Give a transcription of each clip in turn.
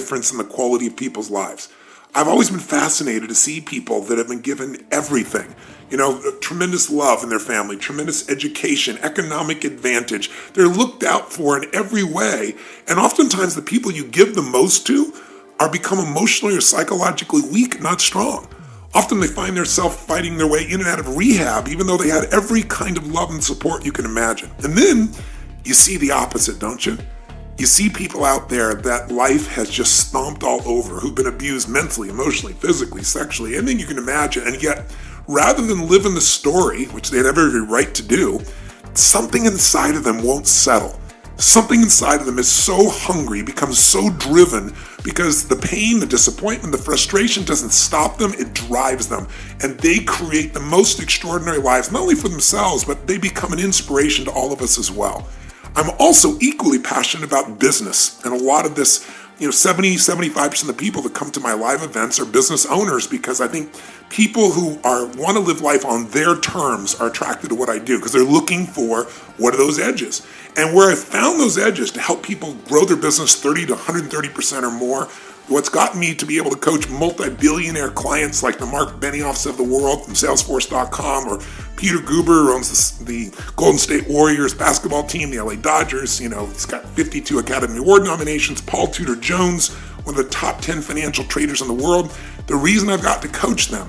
difference in the quality of people's lives. I've always been fascinated to see people that have been given everything. Tremendous love in their family, tremendous education, economic advantage. They're looked out for in every way. And oftentimes the people you give the most to are become emotionally or psychologically weak, not strong. Often they find themselves fighting their way in and out of rehab, even though they had every kind of love and support you can imagine. And then you see the opposite, don't you? You see people out there that life has just stomped all over, who've been abused mentally, emotionally, physically, sexually, anything you can imagine. And yet, rather than live in the story, which they had every right to do, something inside of them won't settle. Something inside of them is so hungry, becomes so driven, because the pain, the disappointment, the frustration doesn't stop them, it drives them. And they create the most extraordinary lives, not only for themselves, but they become an inspiration to all of us as well. I'm also equally passionate about business, and a lot of this, 75% of the people that come to my live events are business owners, because I think people who want to live life on their terms are attracted to what I do, because they're looking for what are those edges. And where I found those edges to help people grow their business 30 to 130% or more, what's gotten me to be able to coach multi-billionaire clients like the Mark Benioffs of the world from Salesforce.com, or Peter Guber, who owns the Golden State Warriors basketball team, the LA Dodgers. He's got 52 Academy Award nominations. Paul Tudor Jones, one of the top 10 financial traders in the world. The reason I've got to coach them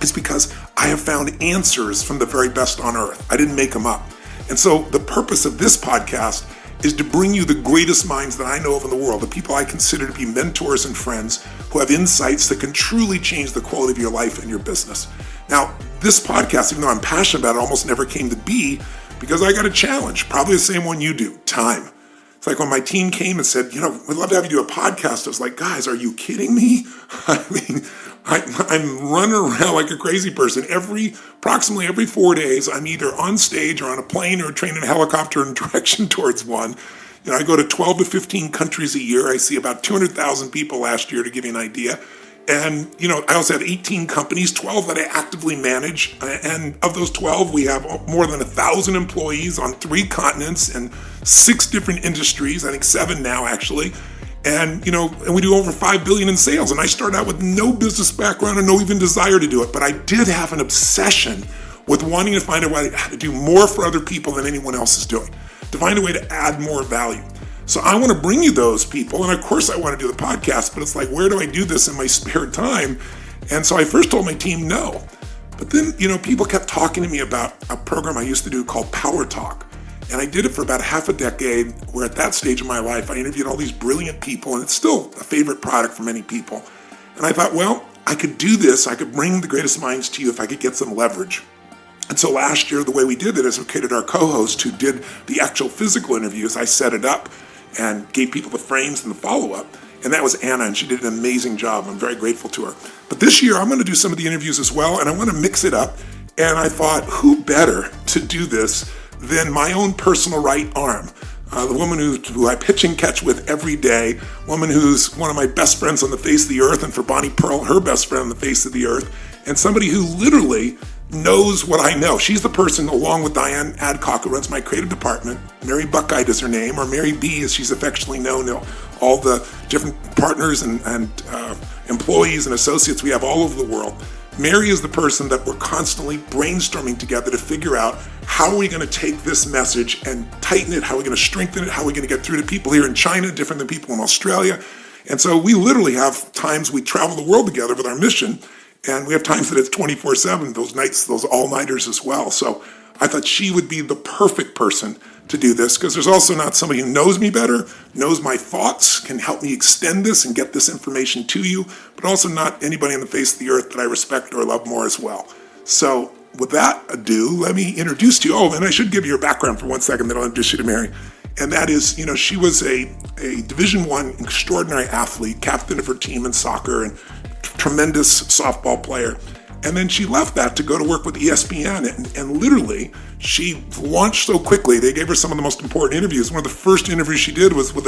is because I have found answers from the very best on earth. I didn't make them up. And so the purpose of this podcast is to bring you the greatest minds that I know of in the world, the people I consider to be mentors and friends who have insights that can truly change the quality of your life and your business. Now, this podcast, even though I'm passionate about it, almost never came to be because I got a challenge, probably the same one you do, time. It's like when my team came and said, we'd love to have you do a podcast. I was like, guys, are you kidding me? I'm running around like a crazy person. Approximately every 4 days, I'm either on stage or on a plane or a train and a helicopter in direction towards one. I go to 12 to 15 countries a year. I see about 200,000 people last year, to give you an idea. And, I also have 18 companies, 12 that I actively manage. And of those 12, we have more than 1,000 employees on 3 continents and 6 different industries. I think 7 now, actually. And, and we do over $5 billion in sales. And I started out with no business background and no even desire to do it. But I did have an obsession with wanting to find a way to do more for other people than anyone else is doing, to find a way to add more value. So I want to bring you those people. And of course I want to do the podcast, but it's like, where do I do this in my spare time? And so I first told my team no. But then, people kept talking to me about a program I used to do called Power Talk. And I did it for about half a decade, where at that stage of my life, I interviewed all these brilliant people, and it's still a favorite product for many people. And I thought, well, I could do this. I could bring the greatest minds to you if I could get some leverage. And so last year, the way we did it is we created our co-host who did the actual physical interviews. I set it up and gave people the frames and the follow-up. And that was Anna, and she did an amazing job. I'm very grateful to her. But this year, I'm going to do some of the interviews as well, and I want to mix it up. And I thought, who better to do this than my own personal right arm? The woman who I pitch and catch with every day, woman who's one of my best friends on the face of the earth, and for Bonnie Pearl, her best friend on the face of the earth, and somebody who literally knows what I know. She's the person, along with Diane Adcock, who runs my creative department. Mary Buckeye is her name, or Mary B, as she's affectionately known. All the different partners and employees and associates we have all over the world. Mary is the person that we're constantly brainstorming together to figure out how are we going to take this message and tighten it, how are we going to strengthen it, how are we going to get through to people here in China, different than people in Australia. And so we literally have times we travel the world together with our mission, and we have times that it's 24/7, those nights, those all-nighters as well. So I thought she would be the perfect person to do this, because there's also not somebody who knows me better, knows my thoughts, can help me extend this and get this information to you, but also not anybody on the face of the earth that I respect or love more as well. So with that ado, let me introduce to you, and I should give you her background for 1 second, then I'll introduce you to Mary. And that is, she was a Division I extraordinary athlete, captain of her team in soccer, and tremendous softball player. And then she left that to go to work with ESPN, and literally she launched so quickly. They gave her some of the most important interviews. One of the first interviews she did was with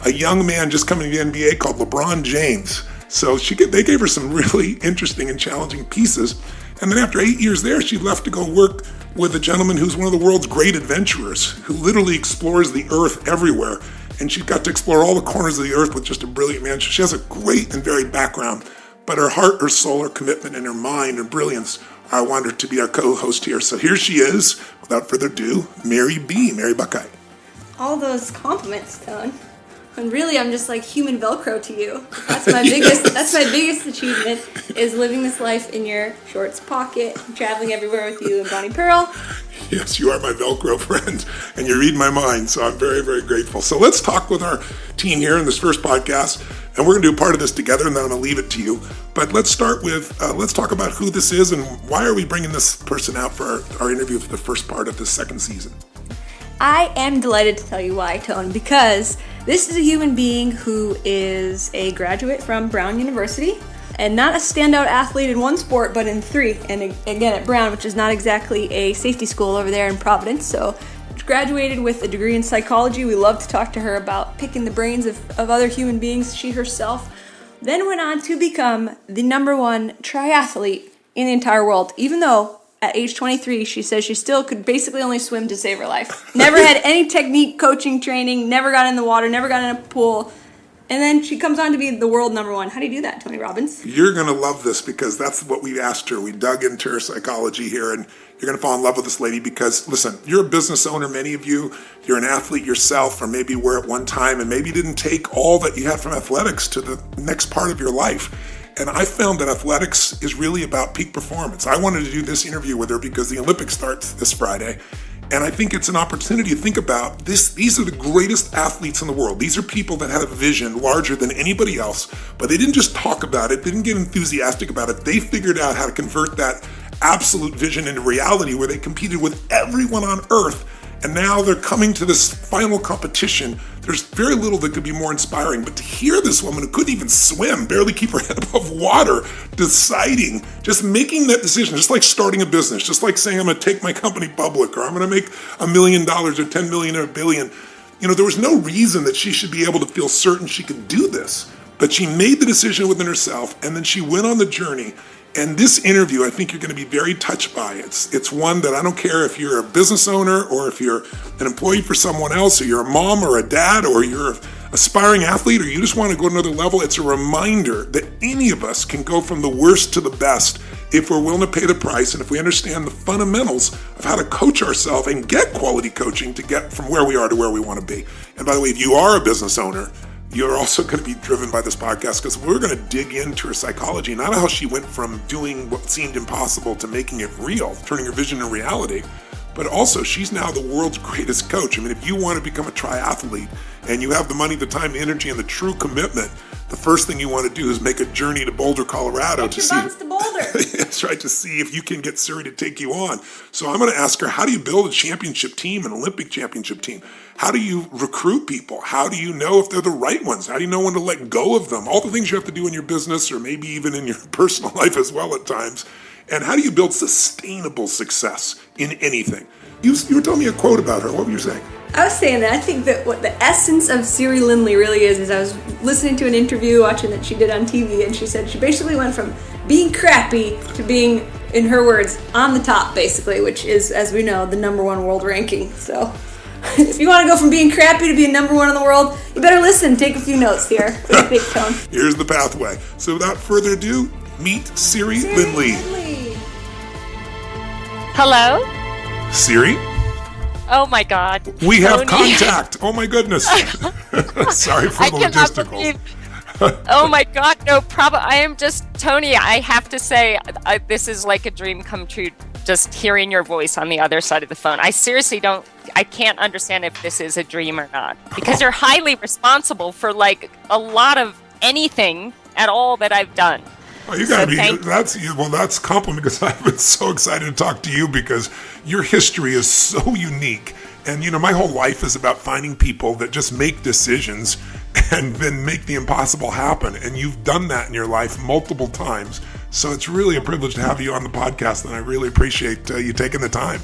a young man just coming to the NBA called LeBron James. So they gave her some really interesting and challenging pieces. And then after 8 years there, she left to go work with a gentleman who's one of the world's great adventurers, who literally explores the earth everywhere. and she got to explore all the corners of the earth with just a brilliant man. She has a great and varied background, but her heart, her soul, her commitment, and her mind and brilliance, I want her to be our co-host here. So here she is, without further ado, Mary B. Mary Buckeye. All those compliments, Tone. And really, I'm just like human Velcro to you. That's my biggest. That's my biggest achievement, is living this life in your shorts pocket, traveling everywhere with you and Bonnie Pearl. Yes, you are my Velcro friend, and you read my mind, so I'm very, very grateful. So let's talk with our team here in this first podcast, and we're going to do a part of this together, and then I'm going to leave it to you. But let's start with, let's talk about who this is and why are we bringing this person out for our interview for the first part of the second season. I am delighted to tell you why, Tone, because this is a human being who is a graduate from Brown University, and not a standout athlete in one sport, but in three. And again, at Brown, which is not exactly a safety school over there in Providence. So graduated with a degree in psychology. We love to talk to her about picking the brains of other human beings. She herself then went on to become the #1 triathlete in the entire world, even though at age 23, she says she still could basically only swim to save her life. Never had any technique, coaching, training, never got in the water, never got in a pool. And then she comes on to be the world #1. How do you do that, Tony Robbins? You're going to love this because that's what we asked her. We dug into her psychology here, and you're going to fall in love with this lady because, listen, you're a business owner, many of you. You're an athlete yourself, or maybe were at one time, and maybe you didn't take all that you had from athletics to the next part of your life. And I found that athletics is really about peak performance. I wanted to do this interview with her because the Olympics starts this Friday. And I think it's an opportunity to think about this. These are the greatest athletes in the world. These are people that had a vision larger than anybody else, but they didn't just talk about it. They didn't get enthusiastic about it. They figured out how to convert that absolute vision into reality where they competed with everyone on earth. And now they're coming to this final competition. There's very little that could be more inspiring, but to hear this woman who couldn't even swim, barely keep her head above water, deciding, just making that decision, just like starting a business, just like saying I'm going to take my company public, or I'm going to make $1 million or 10 million or $1 billion. You know, there was no reason that she should be able to feel certain she could do this, but she made the decision within herself, and then she went on the journey. And this interview, I think you're going to be very touched by. It's one that I don't care if you're a business owner or if you're an employee for someone else, or you're a mom or a dad, or you're an aspiring athlete, or you just want to go to another level. It's a reminder that any of us can go from the worst to the best if we're willing to pay the price and if we understand the fundamentals of how to coach ourselves and get quality coaching to get from where we are to where we want to be. And by the way, if you are a business owner, you're also going to be driven by this podcast because we're going to dig into her psychology, not how she went from doing what seemed impossible to making it real, turning her vision into reality, but also she's now the world's greatest coach. I mean, if you want to become a triathlete and you have the money, the time, the energy, and the true commitment, the first thing you want to do is make a journey to Boulder, Colorado to see. To Boulder. That's right, to see if you can get Siri to take you on. So I'm going to ask her, how do you build a championship team, an Olympic championship team? How do you recruit people? How do you know if they're the right ones? How do you know when to let go of them? All the things you have to do in your business, or maybe even in your personal life as well at times. And how do you build sustainable success in anything? You were telling me a quote about her. What were you saying? I was saying that I think that what the essence of Siri Lindley really is I was listening to an interview, watching that she did on TV, and she said she basically went from being crappy to being, in her words, on the top, basically, which is, as we know, the #1 world ranking. So if you want to go from being crappy to being #1 in the world, you better listen, take a few notes here. What do you think, Tone? Here's the pathway. So without further ado, meet Siri Lindley. Hello? Siri? Oh my God. We have contact. Oh my goodness. Sorry for the logisticals. Oh my God, no problem. I am just, Tony, I have to say, this is like a dream come true, just hearing your voice on the other side of the phone. I seriously I can't understand if this is a dream or not, because you're highly responsible for like a lot of anything at all that I've done. Oh, you gotta that's a compliment, because I've been so excited to talk to you because your history is so unique. And you know, my whole life is about finding people that just make decisions and then make the impossible happen. And you've done that in your life multiple times. So it's really a privilege to have you on the podcast, and I really appreciate you taking the time.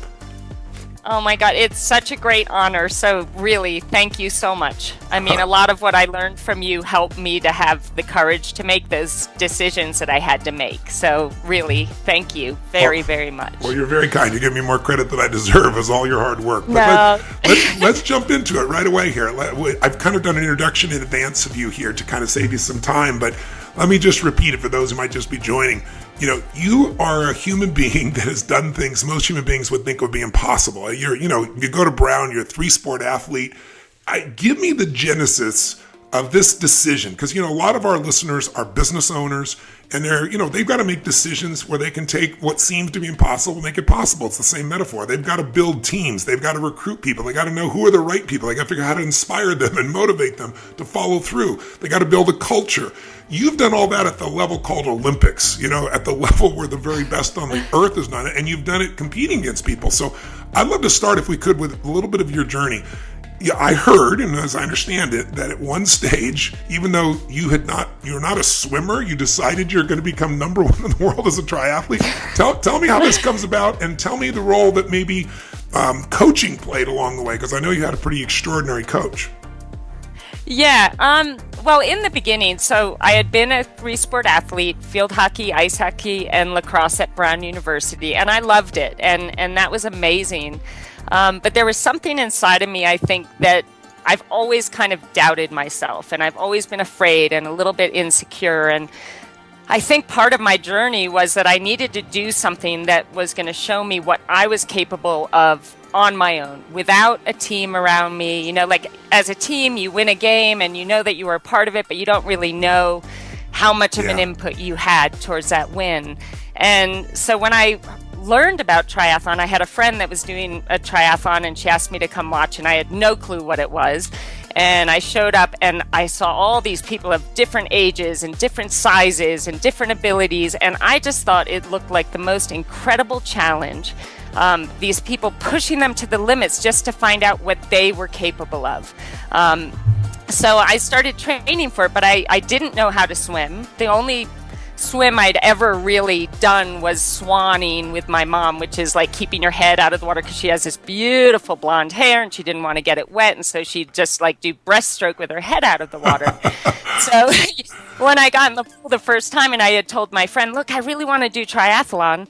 Oh my God, it's such a great honor. So really, thank you so much. I mean, a lot of what I learned from you helped me to have the courage to make those decisions that I had to make. So really, thank you very much. Well, you're very kind. You give me more credit than I deserve as all your hard work. But No. let's jump into it right away here. I've kind of done an introduction in advance of you here to kind of save you some time, but let me just repeat it for those who might just be joining. You know, you are a human being that has done things most human beings would think would be impossible. You go to Brown, you're a 3-sport athlete. Give me the genesis of this decision, because, a lot of our listeners are business owners, and they've got to make decisions where they can take what seems to be impossible and make it possible. It's the same metaphor. They've got to build teams. They've got to recruit people. They got to know who are the right people. They got to figure out how to inspire them and motivate them to follow through. They got to build a culture. You've done all that at the level called Olympics, at the level where the very best on the earth has done it, and you've done it competing against people. So I'd love to start, if we could, with a little bit of your journey. Yeah, I heard, and as I understand it, that at one stage, even though you're not a swimmer, you decided you're going to become number 1 in the world as a triathlete. Tell me how this comes about, and tell me the role that maybe coaching played along the way, because I know you had a pretty extraordinary coach. Yeah. Well, in the beginning, so I had been a 3-sport athlete, field hockey, ice hockey, and lacrosse at Brown University, and I loved it, and that was amazing. But there was something inside of me, I think, that I've always kind of doubted myself, and I've always been afraid and a little bit insecure. And I think part of my journey was that I needed to do something that was going to show me what I was capable of on my own, without a team around me. Like as a team, you win a game and you know that you were a part of it, but you don't really know how much of an input you had towards that win. And so when I learned about triathlon, I had a friend that was doing a triathlon, and she asked me to come watch, and I had no clue what it was. And I showed up, and I saw all these people of different ages and different sizes and different abilities, and I just thought it looked like the most incredible challenge. These people pushing them to the limits just to find out what they were capable of. So I started training for it, but I didn't know how to swim. The only swim I'd ever really done was swanning with my mom, which is like keeping your head out of the water, because she has this beautiful blonde hair and she didn't want to get it wet, and so she'd just like do breaststroke with her head out of the water. So when I got in the pool the first time and I had told my friend, look, I really want to do triathlon,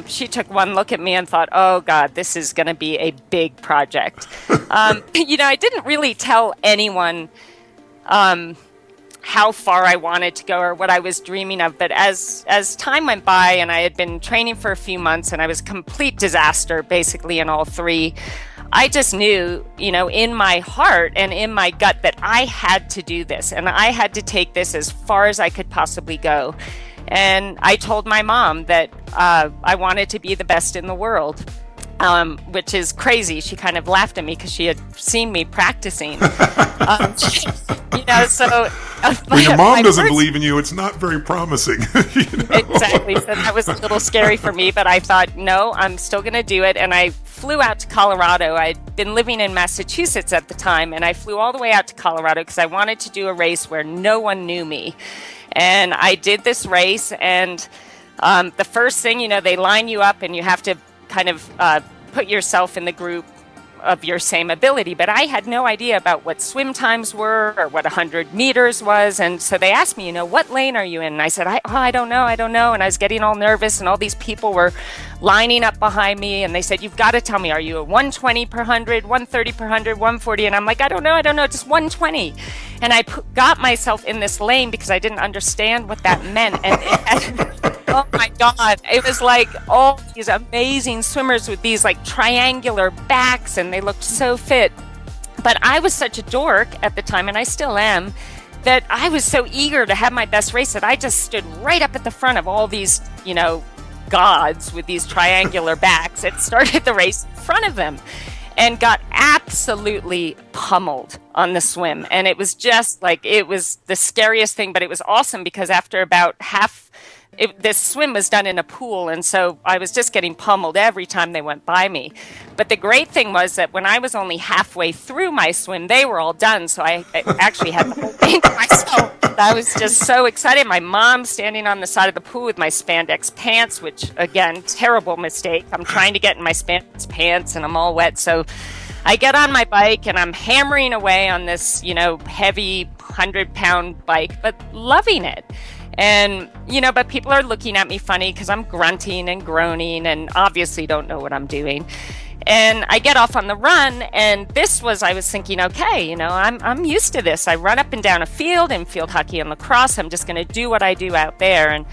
she took one look at me and thought, oh God, this is going to be a big project. I didn't really tell anyone how far I wanted to go or what I was dreaming of. But as time went by, and I had been training for a few months, and I was a complete disaster basically in all 3, I just knew, in my heart and in my gut that I had to do this, and I had to take this as far as I could possibly go. And I told my mom that I wanted to be the best in the world. Which is crazy. She kind of laughed at me because she had seen me practicing. So when your mom doesn't believe in you, it's not very promising. Exactly. So that was a little scary for me, but I thought, no, I'm still going to do it. And I flew out to Colorado. I'd been living in Massachusetts at the time, and I flew all the way out to Colorado because I wanted to do a race where no one knew me. And I did this race, and the first thing, they line you up, and you have to kind of put yourself in the group of your same ability. But I had no idea about what swim times were or what 100 meters was. And so they asked me, what lane are you in? And I said, I don't know. And I was getting all nervous, and all these people were lining up behind me. And they said, you've got to tell me, are you a 120 per 100, 130 per 100, 140? And I'm like, I don't know, just 120. And I got myself in this lane because I didn't understand what that meant. And oh my God, it was like all these amazing swimmers with these like triangular backs, and they looked so fit. But I was such a dork at the time, and I still am, that I was so eager to have my best race that I just stood right up at the front of all these, gods with these triangular backs, and started the race in front of them and got absolutely pummeled on the swim. And it was just like, it was the scariest thing, but it was awesome because after about half this swim was done in a pool, and so I was just getting pummeled every time they went by me. But the great thing was that when I was only halfway through my swim, they were all done, so I actually had the whole thing to myself. I was just so excited. My mom standing on the side of the pool with my spandex pants, which, again, terrible mistake. I'm trying to get in my spandex pants, and I'm all wet, so I get on my bike, and I'm hammering away on this, heavy 100-pound bike, but loving it. And, but people are looking at me funny because I'm grunting and groaning and obviously don't know what I'm doing. And I get off on the run, and I was thinking, okay, I'm used to this. I run up and down a field in field hockey and lacrosse. I'm just going to do what I do out there. And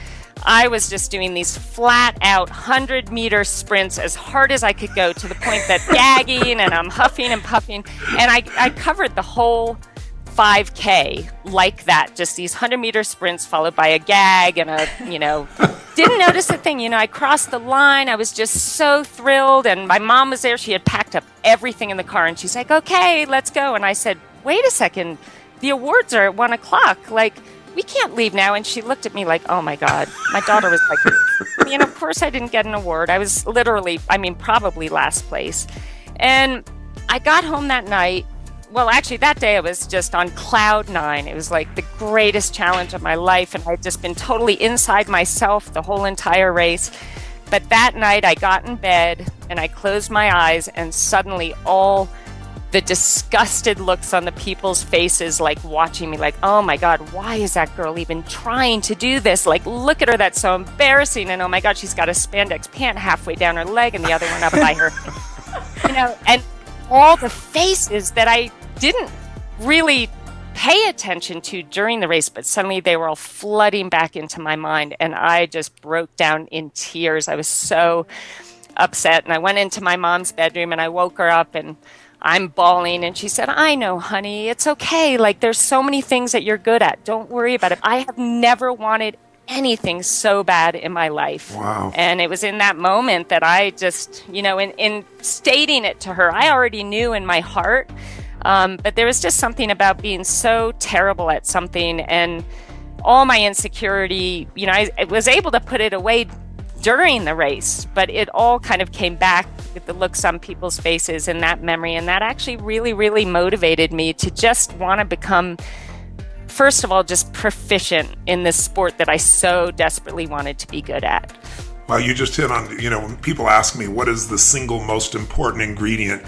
I was just doing these flat out 100-meter sprints as hard as I could go, to the point that gagging and I'm huffing and puffing. And I covered the whole 5K like that, just these 100-meter sprints followed by a gag and didn't notice a thing. I crossed the line. I was just so thrilled, and my mom was there. She had packed up everything in the car, and she's like, okay, let's go. And I said, wait a second, the awards are at 1:00. Like, we can't leave now. And she looked at me like, oh my God. My daughter was like, of course I didn't get an award. I was literally, probably last place. And I got home that night. Well, actually, that day I was just on cloud 9. It was like the greatest challenge of my life, and I'd just been totally inside myself the whole entire race. But that night I got in bed and I closed my eyes, and suddenly all the disgusted looks on the people's faces, like watching me like, oh my God, why is that girl even trying to do this? Like, look at her, that's so embarrassing. And oh my God, she's got a spandex pant halfway down her leg and the other one up by her. And all the faces that I didn't really pay attention to during the race, but suddenly they were all flooding back into my mind, and I just broke down in tears. I was so upset, and I went into my mom's bedroom and I woke her up, and I'm bawling, and she said, I know, honey, it's okay. Like, there's so many things that you're good at. Don't worry about it. I have never wanted anything so bad in my life. Wow. And it was in that moment that I just, in stating it to her, I already knew in my heart. But there was just something about being so terrible at something, and all my insecurity, I was able to put it away during the race, but it all kind of came back with the looks on people's faces and that memory. And that actually really, really motivated me to just want to become, first of all, just proficient in this sport that I so desperately wanted to be good at. Well, you just hit on, when people ask me what is the single most important ingredient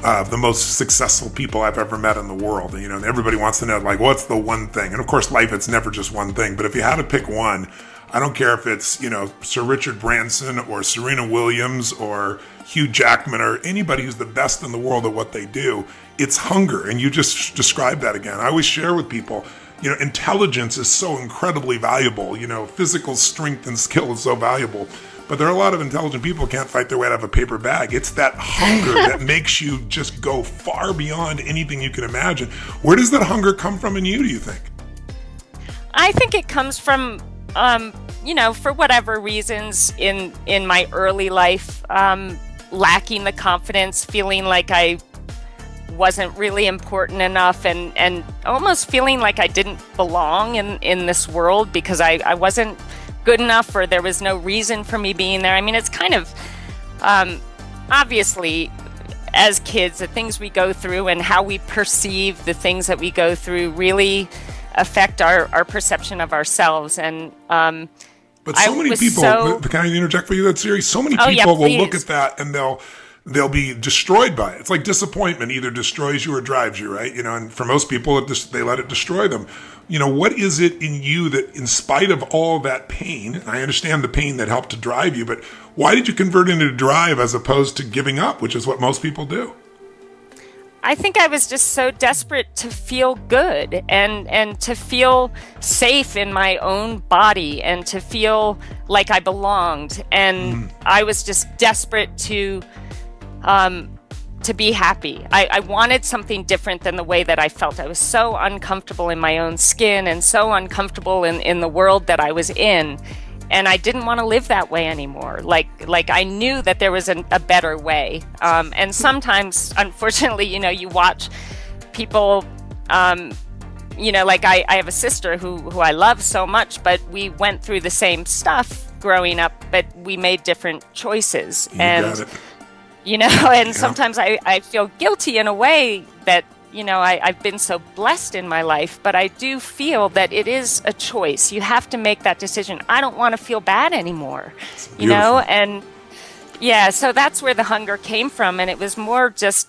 of the most successful people I've ever met in the world, and everybody wants to know, like, what's the one thing? And of course, life, it's never just one thing. But if you had to pick one, I don't care if it's, Sir Richard Branson or Serena Williams or Hugh Jackman or anybody who's the best in the world at what they do, it's hunger. And you just described that again. I always share with people, intelligence is so incredibly valuable. Physical strength and skill is so valuable. But there are a lot of intelligent people who can't fight their way out of a paper bag. It's that hunger that makes you just go far beyond anything you can imagine. Where does that hunger come from in you, do you think? I think it comes from, for whatever reasons in my early life, lacking the confidence, feeling like I wasn't really important enough, and almost feeling like I didn't belong in this world because I wasn't good enough, or there was no reason for me being there. It's kind of, obviously, as kids, the things we go through and how we perceive the things that we go through really affect our perception of ourselves. And but so many people, can I interject for you that series? So many people will look at that and they'll be destroyed by it. It's like disappointment either destroys you or drives you, right? And for most people, they let it destroy them. What is it in you that, in spite of all that pain, and I understand the pain that helped to drive you, but why did you convert it into drive as opposed to giving up, which is what most people do? I think I was just so desperate to feel good and to feel safe in my own body and to feel like I belonged. And I was just desperate to be happy. I wanted something different than the way that I felt. I was so uncomfortable in my own skin and so uncomfortable in the world that I was in. And I didn't want to live that way anymore. Like I knew that there was a better way. And sometimes, unfortunately, you watch people like I have a sister who I love so much, but we went through the same stuff growing up, but we made different choices. Got it. And sometimes I feel guilty in a way that, I've been so blessed in my life, but I do feel that it is a choice. You have to make that decision. I don't want to feel bad anymore, and so that's where the hunger came from. And it was more just,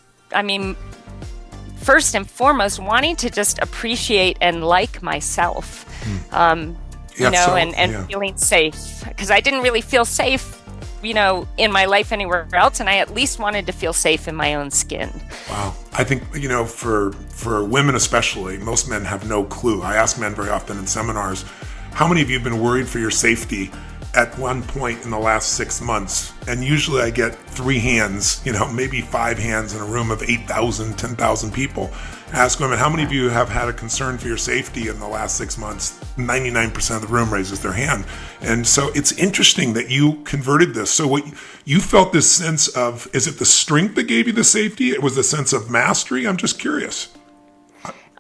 first and foremost, wanting to just appreciate and like myself, and feeling safe, because I didn't really feel safe, in my life anywhere else. And I at least wanted to feel safe in my own skin. Wow. I think, for women especially, most men have no clue. I ask men very often in seminars, how many of you have been worried for your safety at one point in the last 6 months? And usually I get 3 hands, maybe 5 hands in a room of 8,000, 10,000 people. Ask women, how many of you have had a concern for your safety in the last 6 months? 99% of the room raises their hand. And so it's interesting that you converted this. So what you felt this sense of, is it the strength that gave you the safety? It was the sense of mastery? I'm just curious.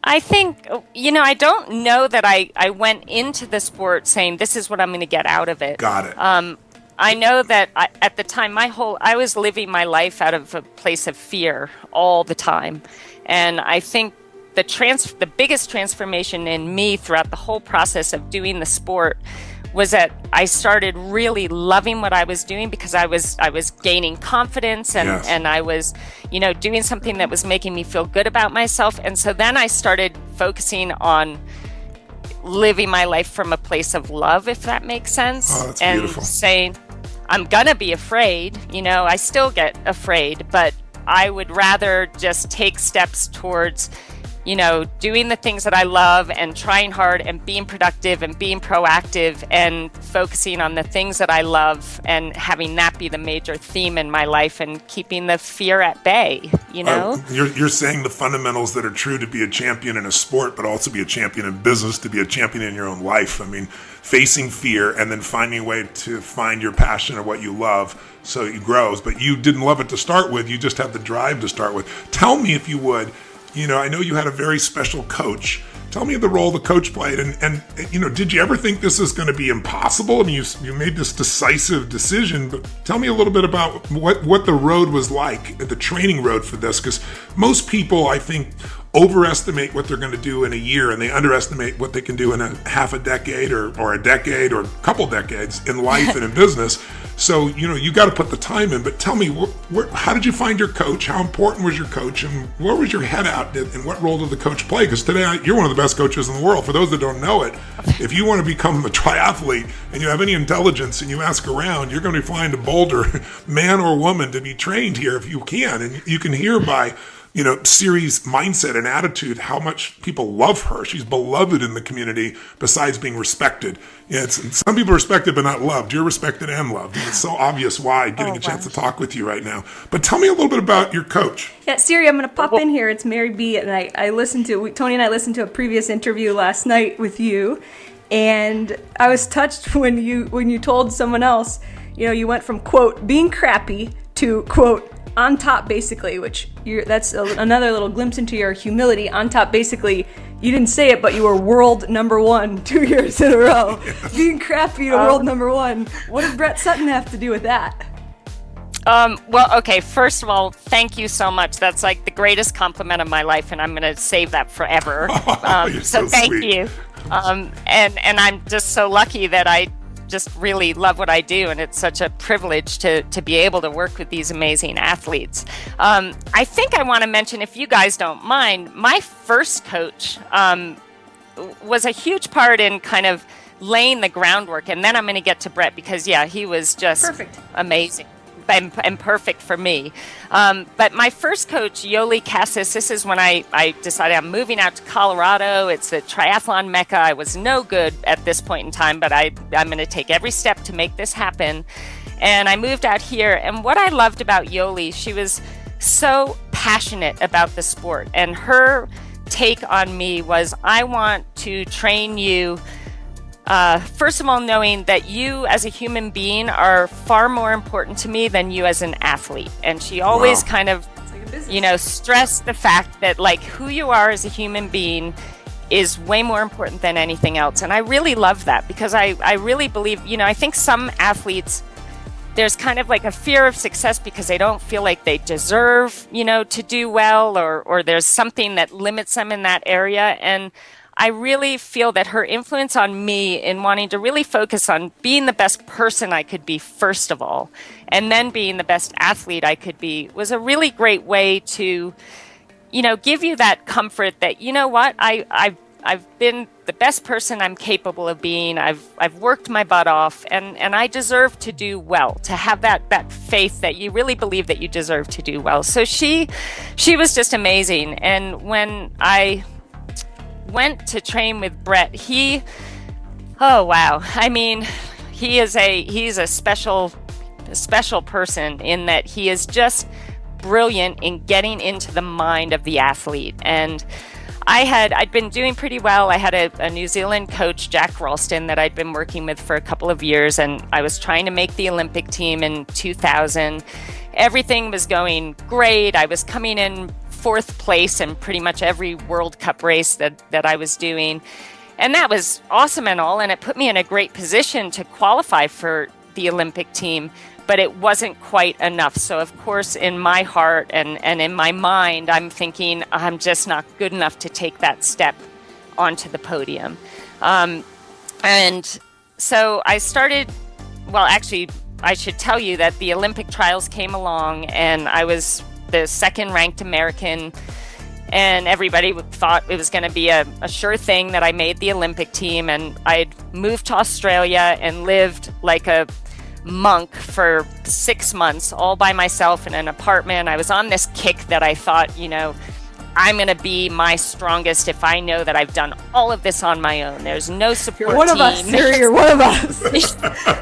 I think, I don't know that I went into the sport saying, this is what I'm going to get out of it. Got it. I know that at the time, I was living my life out of a place of fear all the time. And I think the biggest transformation in me throughout the whole process of doing the sport was that I started really loving what I was doing, because I was gaining confidence and, Yes. and I was, doing something that was making me feel good about myself. And so then I started focusing on living my life from a place of love, if that makes sense. Oh, that's and beautiful. saying, I'm gonna be afraid, I still get afraid, but I would rather just take steps towards, doing the things that I love and trying hard and being productive and being proactive and focusing on the things that I love and having that be the major theme in my life and keeping the fear at bay, You're saying the fundamentals that are true to be a champion in a sport, but also be a champion in business, to be a champion in your own life. Facing fear and then finding a way to find your passion or what you love so it grows. But you didn't love it to start with. You just had the drive to start with. Tell me, if you would, I know you had a very special coach. Tell me the role the coach played. And did you ever think this is going to be impossible? You made this decisive decision, but tell me a little bit about what the road was like, the training road for this, because most people, I think, overestimate what they're going to do in a year, and they underestimate what they can do in a half a decade or a decade or a couple decades in life and in business. So, you got to put the time in. But tell me, how did you find your coach? How important was your coach? And where was your head at? And what role did the coach play? Because today, you're one of the best coaches in the world. For those that don't know it, if you want to become a triathlete and you have any intelligence and you ask around, you're going to be flying to Boulder, man or woman, to be trained here if you can. And you can hear by Siri's mindset and attitude, how much people love her. She's beloved in the community besides being respected. Some people are respected but not loved. You're respected and loved. And it's so obvious why, getting a chance to talk with you right now. But tell me a little bit about your coach. Yeah, Siri, I'm going to pop in here. It's Mary B. And Tony and I listened to a previous interview last night with you. And I was touched when you told someone else, you went from, quote, being crappy to, quote, on top, basically, that's another little glimpse into your humility. On top, basically, you didn't say it, but you were world number 1 2 years in a row. Yes. Being crappy to world number 1. What did Brett Sutton have to do with that? Well, okay, first of all, thank you so much. That's like the greatest compliment of my life, and I'm going to save that forever. So thank sweet. you. And I'm just so lucky that I just really love what I do, and it's such a privilege to be able to work with these amazing athletes. I think I want to mention, if you guys don't mind, my first coach was a huge part in kind of laying the groundwork, and then I'm going to get to Brett, because he was just perfect, amazing. And perfect for me. But my first coach, Yoli Cassis, this is when I decided I'm moving out to Colorado. It's the triathlon mecca. I was no good at this point in time, but I'm going to take every step to make this happen. And I moved out here. And what I loved about Yoli, she was so passionate about the sport. And her take on me was, I want to train you first of all, knowing that you as a human being are far more important to me than you as an athlete. And she always kind of, stressed the fact that, like, who you are as a human being is way more important than anything else. And I really love that, because I really believe, I think some athletes, there's kind of like a fear of success because they don't feel like they deserve, to do well, or there's something that limits them in that area. And I really feel that her influence on me in wanting to really focus on being the best person I could be, first of all, and then being the best athlete I could be, was a really great way to, give you that comfort that, what, I've been the best person I'm capable of being. I've worked my butt off, and I deserve to do well, to have that faith that you really believe that you deserve to do well. So she was just amazing. And when I went to train with Brett, oh wow. I mean, he's a special person in that he is just brilliant in getting into the mind of the athlete. And I'd been doing pretty well. I had a New Zealand coach, Jack Ralston, that I'd been working with for a couple of years, and I was trying to make the Olympic team in 2000. Everything was going great. I was coming in 4th place in pretty much every World Cup race that I was doing. And that was awesome and all, and it put me in a great position to qualify for the Olympic team, but it wasn't quite enough. So of course, in my heart and in my mind, I'm thinking I'm just not good enough to take that step onto the podium. And so I started, well, actually, I should tell you that the Olympic trials came along, and I was the 2nd ranked American, and everybody thought it was going to be a sure thing that I made the Olympic team. And I'd moved to Australia and lived like a monk for 6 months all by myself in an apartment. I was on this kick that I thought, I'm going to be my strongest if I know that I've done all of this on my own. There's no support You're one team. of us, Sarah. You're one of us.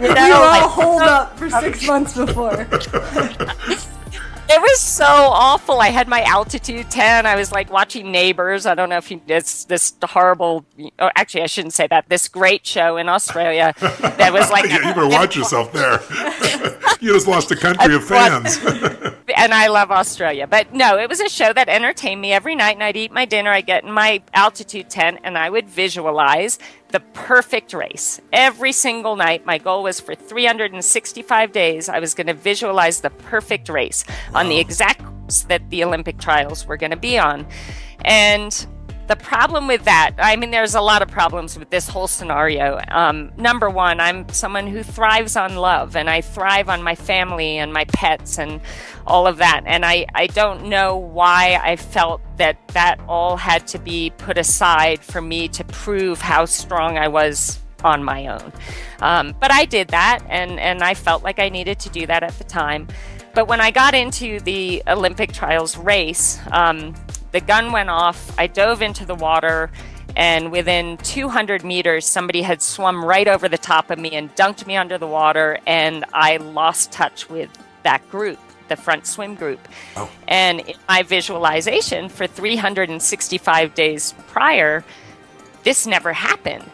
We were all holed up for 6 months before. It was so awful. I had my altitude 10. I was like watching Neighbours. I don't know if it's this horrible, actually I shouldn't say that, this great show in Australia that was like... Yeah, you better watch yourself there. You just lost a country of fans. And I love Australia. But no, it was a show that entertained me every night, and I'd eat my dinner, I'd get in my altitude tent, and I would visualize the perfect race. Every single night, my goal was for 365 days, I was going to visualize the perfect race on the exact course that the Olympic trials were going to be on. And the problem with that, I mean, there's a lot of problems with this whole scenario. Number one, I'm someone who thrives on love, and I thrive on my family and my pets and all of that. And I don't know why I felt that all had to be put aside for me to prove how strong I was on my own. But I did that, and I felt like I needed to do that at the time. But when I got into the Olympic trials race, the gun went off, I dove into the water, and within 200 meters, somebody had swum right over the top of me and dunked me under the water, and I lost touch with that group, the front swim group. Oh. And in my visualization for 365 days prior, this never happened.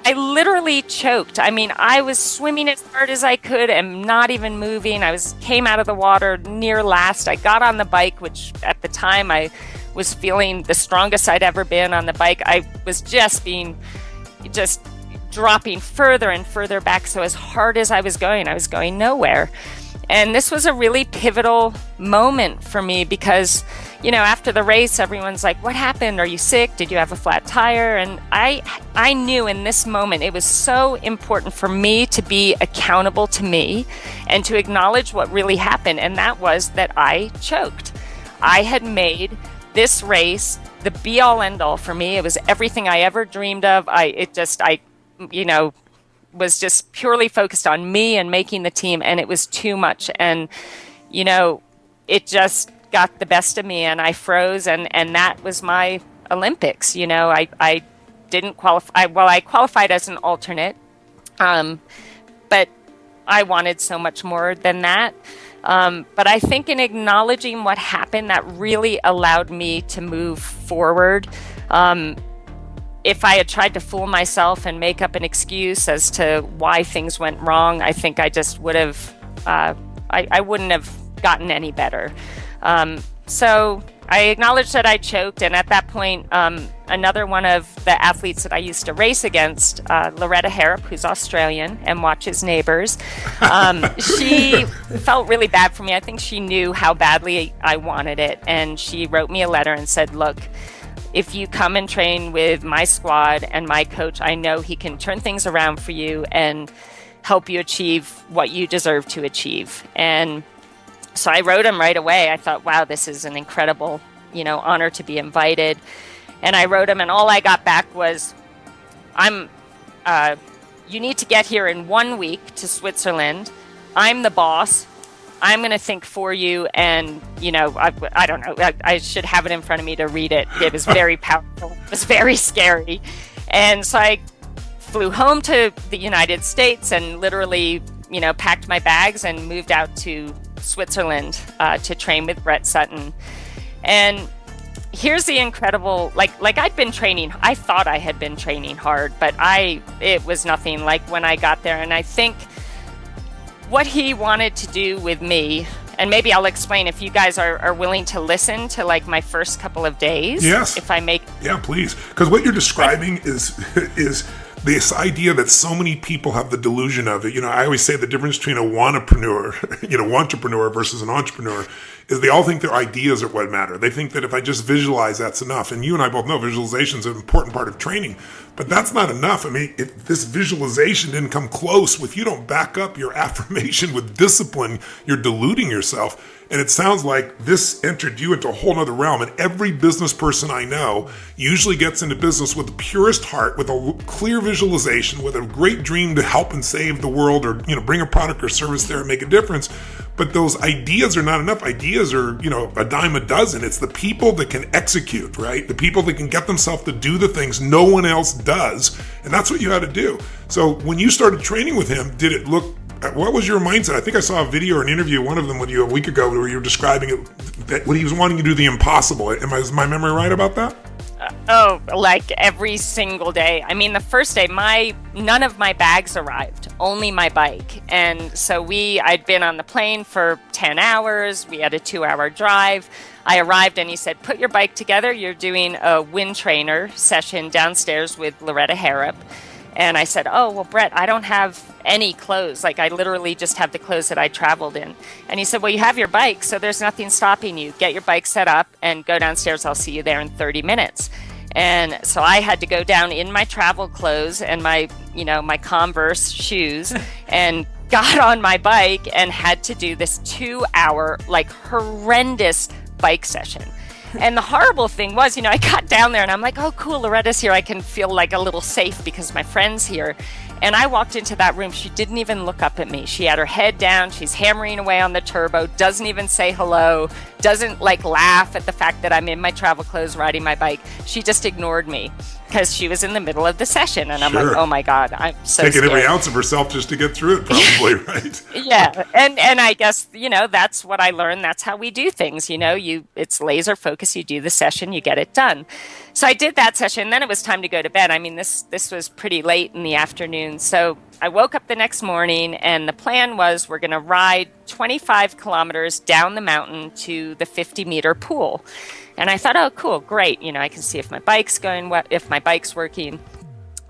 I literally choked. I mean, I was swimming as hard as I could and not even moving. Came out of the water near last. I got on the bike, which at the time I was feeling the strongest I'd ever been on the bike. I was just dropping further and further back. So as hard as I was going nowhere. And this was a really pivotal moment for me because, after the race, everyone's like, what happened? Are you sick? Did you have a flat tire? And I knew in this moment it was so important for me to be accountable to me and to acknowledge what really happened. And that was that I choked. I had made this race the be all end all for me. It was everything I ever dreamed of. Was just purely focused on me and making the team, and it was too much. And, it just got the best of me, and I froze, and that was my Olympics. I didn't qualify. Well, I qualified as an alternate, but I wanted so much more than that. But I think in acknowledging what happened, that really allowed me to move forward. If I had tried to fool myself and make up an excuse as to why things went wrong, I think I just would have, I wouldn't have gotten any better. So I acknowledged that I choked, and at that point, another one of the athletes that I used to race against, Loretta Harrop, who's Australian and watches Neighbours, she felt really bad for me. I think she knew how badly I wanted it, and she wrote me a letter and said, look, if you come and train with my squad and my coach, I know he can turn things around for you and help you achieve what you deserve to achieve. And so I wrote him right away. I thought, wow, this is an incredible, honor to be invited. And I wrote him, and all I got back was, you need to get here in 1 week to Switzerland. I'm the boss. I'm going to think for you. And, I don't know, I should have it in front of me to read it. It was very powerful. It was very scary. And so I flew home to the United States and literally, packed my bags and moved out to Switzerland to train with Brett Sutton. And here's the incredible, like I'd been training, I thought I had been training hard, but it was nothing like when I got there. And I think what he wanted to do with me, and maybe I'll explain if you guys are willing to listen to like my first couple of days. Yes. If I make. Yeah, please. Because what you're describing is this idea that so many people have the delusion of it. I always say the difference between a wantrepreneur versus an entrepreneur is they all think their ideas are what matter. They think that if I just visualize, that's enough. And you and I both know visualization is an important part of training, but that's not enough. I mean, if this visualization didn't come close, if you don't back up your affirmation with discipline, you're deluding yourself. And it sounds like this entered you into a whole nother realm. And every business person I know usually gets into business with the purest heart, with a clear visualization, with a great dream to help and save the world, or, bring a product or service there and make a difference. But those ideas are not enough. Ideas are, a dime a dozen. It's the people that can execute, right? The people that can get themselves to do the things no one else does. And that's what you had to do. So when you started training with him, did it look, what was your mindset? I think I saw a video or an interview, one of them with you a week ago, where you were describing it, that when he was wanting to do the impossible. Is my memory right about that? Like every single day. I mean, the first day, none of my bags arrived, only my bike. And so I'd been on the plane for 10 hours. We had a 2-hour drive. I arrived and he said, put your bike together. You're doing a wind trainer session downstairs with Loretta Harrop. And I said, oh, well, Brett, I don't have any clothes. Like, I literally just have the clothes that I traveled in. And he said, well, you have your bike, so there's nothing stopping you. Get your bike set up and go downstairs. I'll see you there in 30 minutes. And so I had to go down in my travel clothes and my Converse shoes and got on my bike and had to do this 2-hour, horrendous bike session. And the horrible thing was, I got down there and I'm like, oh, cool, Loretta's here. I can feel like a little safe because my friend's here. And I walked into that room. She didn't even look up at me. She had her head down. She's hammering away on the turbo, doesn't even say hello, doesn't laugh at the fact that I'm in my travel clothes riding my bike. She just ignored me because she was in the middle of the session. And I'm like, oh my God, I'm so taking scared. every ounce of herself just to get through it, probably, right? Yeah. And I guess, that's what I learned. That's how we do things. It's laser focus. You do the session, you get it done. So I did that session. Then it was time to go to bed. I mean, this was pretty late in the afternoon. So I woke up the next morning and the plan was we're going to ride 25 kilometers down the mountain to the 50-meter pool. And I thought, oh, cool, great. I can see if my bike's working.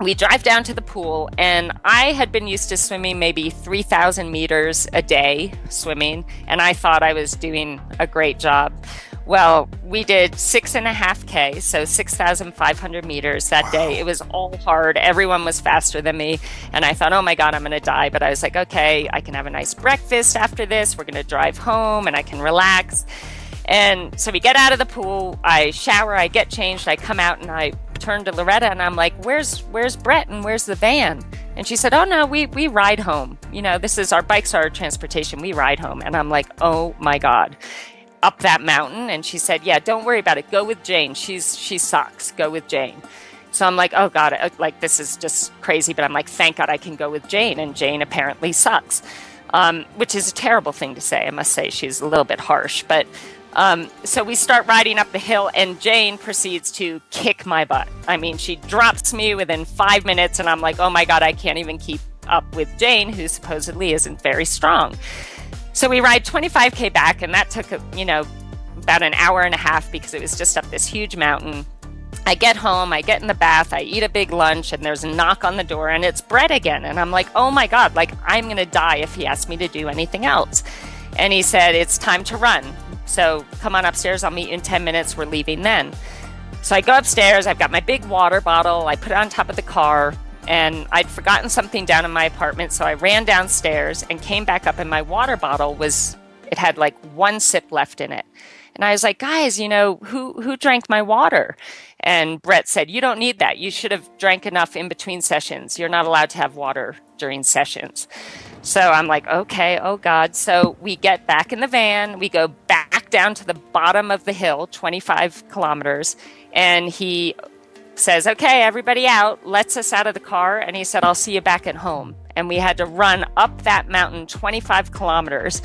We drive down to the pool, and I had been used to swimming maybe 3,000 meters a day swimming, and I thought I was doing a great job. Well, we did 6.5K, so 6,500 meters that day. It was all hard. Everyone was faster than me. And I thought, oh my God, I'm going to die. But I was like, okay, I can have a nice breakfast after this. We're going to drive home and I can relax. And so we get out of the pool. I shower, I get changed. I come out and I turn to Loretta and I'm like, where's Brett and where's the van? And she said, oh no, we ride home. This is our bikes, our transportation. We ride home. And I'm like, oh my God. Up that mountain. And she said, yeah, don't worry about it. Go with Jane. She sucks. Go with Jane. So I'm like, oh God, this is just crazy. But I'm like, thank God I can go with Jane. And Jane apparently sucks, which is a terrible thing to say. I must say she's a little bit harsh. But so we start riding up the hill and Jane proceeds to kick my butt. I mean, she drops me within 5 minutes and I'm like, oh my God, I can't even keep up with Jane, who supposedly isn't very strong. So we ride 25K back, and that took, about an hour and a half because it was just up this huge mountain. I get home, I get in the bath, I eat a big lunch, and there's a knock on the door, and it's Brett again. And I'm like, oh my God, like I'm going to die if he asks me to do anything else. And he said, it's time to run. So come on upstairs, I'll meet you in 10 minutes, we're leaving then. So I go upstairs, I've got my big water bottle, I put it on top of the car, and I'd forgotten something down in my apartment, so I ran downstairs and came back up, and my water bottle it had like one sip left in it. And I was like, guys, who drank my water? And Brett said, you don't need that. You should have drank enough in between sessions. You're not allowed to have water during sessions. So I'm like, okay, oh God. So we get back in the van. We go back down to the bottom of the hill, 25 kilometers. And he says, okay, everybody out, lets us out of the car. And he said, I'll see you back at home. And we had to run up that mountain 25 kilometers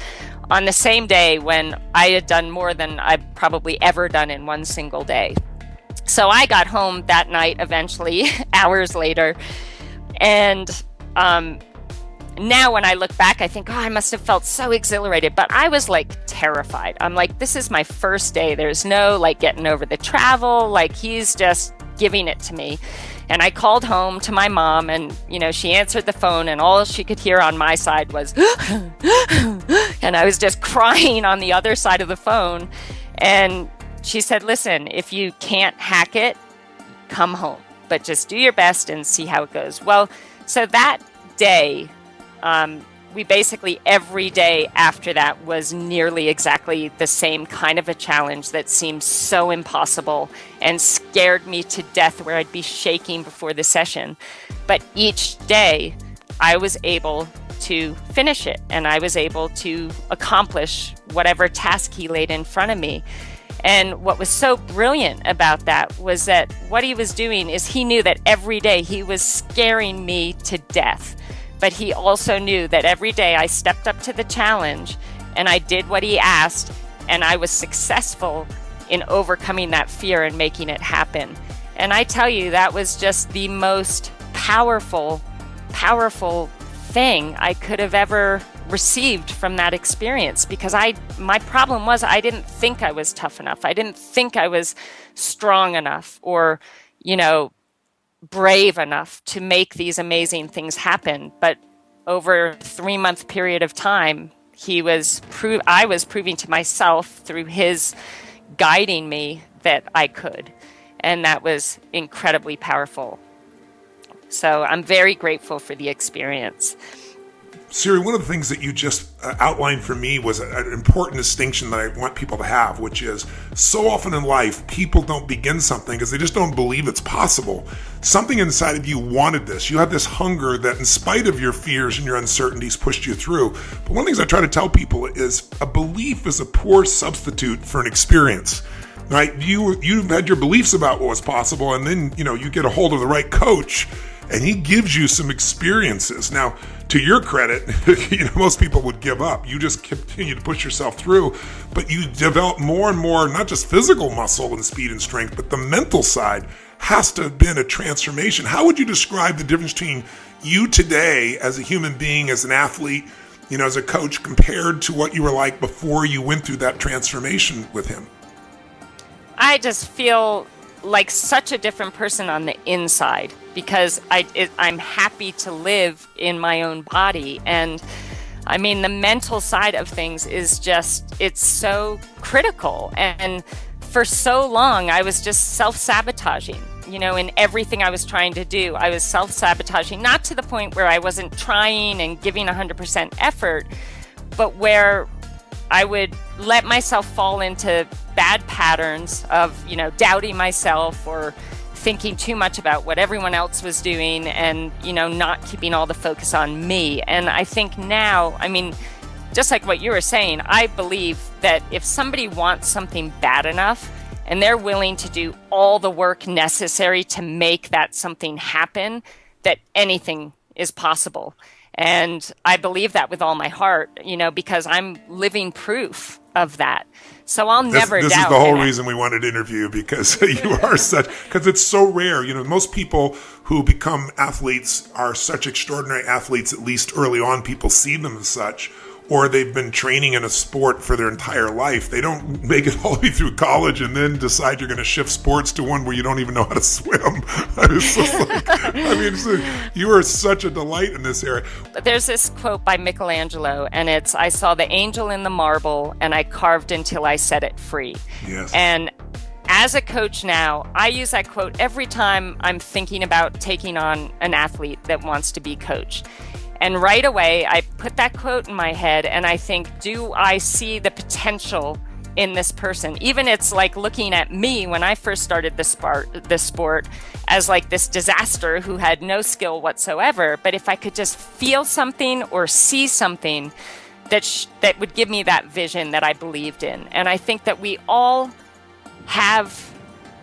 on the same day when I had done more than I've probably ever done in one single day. So I got home that night eventually, hours later. And now when I look back, I think, I must have felt so exhilarated. But I was like terrified. I'm like, this is my first day. There's no like getting over the travel. Like he's just giving it to me. And I called home to my mom, and, she answered the phone, and all she could hear on my side was, and I was just crying on the other side of the phone. And she said, listen, if you can't hack it, come home, but just do your best and see how it goes. Well, so that day, we basically every day after that was nearly exactly the same kind of a challenge that seemed so impossible and scared me to death, where I'd be shaking before the session. But each day I was able to finish it, and I was able to accomplish whatever task he laid in front of me. And what was so brilliant about that was that what he was doing is he knew that every day he was scaring me to death. But he also knew that every day I stepped up to the challenge and I did what he asked, and I was successful in overcoming that fear and making it happen. And I tell you, that was just the most powerful thing I could have ever received from that experience, because my problem was I didn't think I was tough enough. I didn't think I was strong enough or, brave enough to make these amazing things happen. But over a 3-month period of time, I was proving to myself through his guiding me that I could. And that was incredibly powerful. So I'm very grateful for the experience. Siri, one of the things that you just outlined for me was an important distinction that I want people to have, which is so often in life, people don't begin something because they just don't believe it's possible. Something inside of you wanted this. You had this hunger that, in spite of your fears and your uncertainties, pushed you through. But one of the things I try to tell people is a belief is a poor substitute for an experience. Right? You had your beliefs about what was possible, and then you get a hold of the right coach, and he gives you some experiences. Now, to your credit, most people would give up. You just continue to push yourself through, but you develop more and more, not just physical muscle and speed and strength, but the mental side has to have been a transformation. How would you describe the difference between you today as a human being, as an athlete, as a coach, compared to what you were like before you went through that transformation with him? I just feel like such a different person on the inside, because I'm happy to live in my own body. And I mean, the mental side of things is it's so critical. And for so long, I was just self-sabotaging, in everything I was trying to do. I was self-sabotaging, not to the point where I wasn't trying and giving 100% effort, but where I would let myself fall into bad patterns of, doubting myself or thinking too much about what everyone else was doing and, not keeping all the focus on me. And I think now, just like what you were saying, I believe that if somebody wants something bad enough and they're willing to do all the work necessary to make that something happen, that anything is possible. And I believe that with all my heart, because I'm living proof of that. So I'll never doubt. This is the whole reason we wanted to interview, because because it's so rare. Most people who become athletes are such extraordinary athletes, at least early on, people see them as such. or they've been training in a sport for their entire life. They don't make it all the way through college and then decide you're going to shift sports to one where you don't even know how to swim. It's just like, you are such a delight in this area. There's this quote by Michelangelo, and it's, "I saw the angel in the marble, and I carved until I set it free." Yes. And as a coach now, I use that quote every time I'm thinking about taking on an athlete that wants to be coached. And right away, I put that quote in my head and I think, do I see the potential in this person? Even it's like looking at me when I first started this sport as like this disaster who had no skill whatsoever. But if I could just feel something or see something that would give me that vision that I believed in. And I think that we all have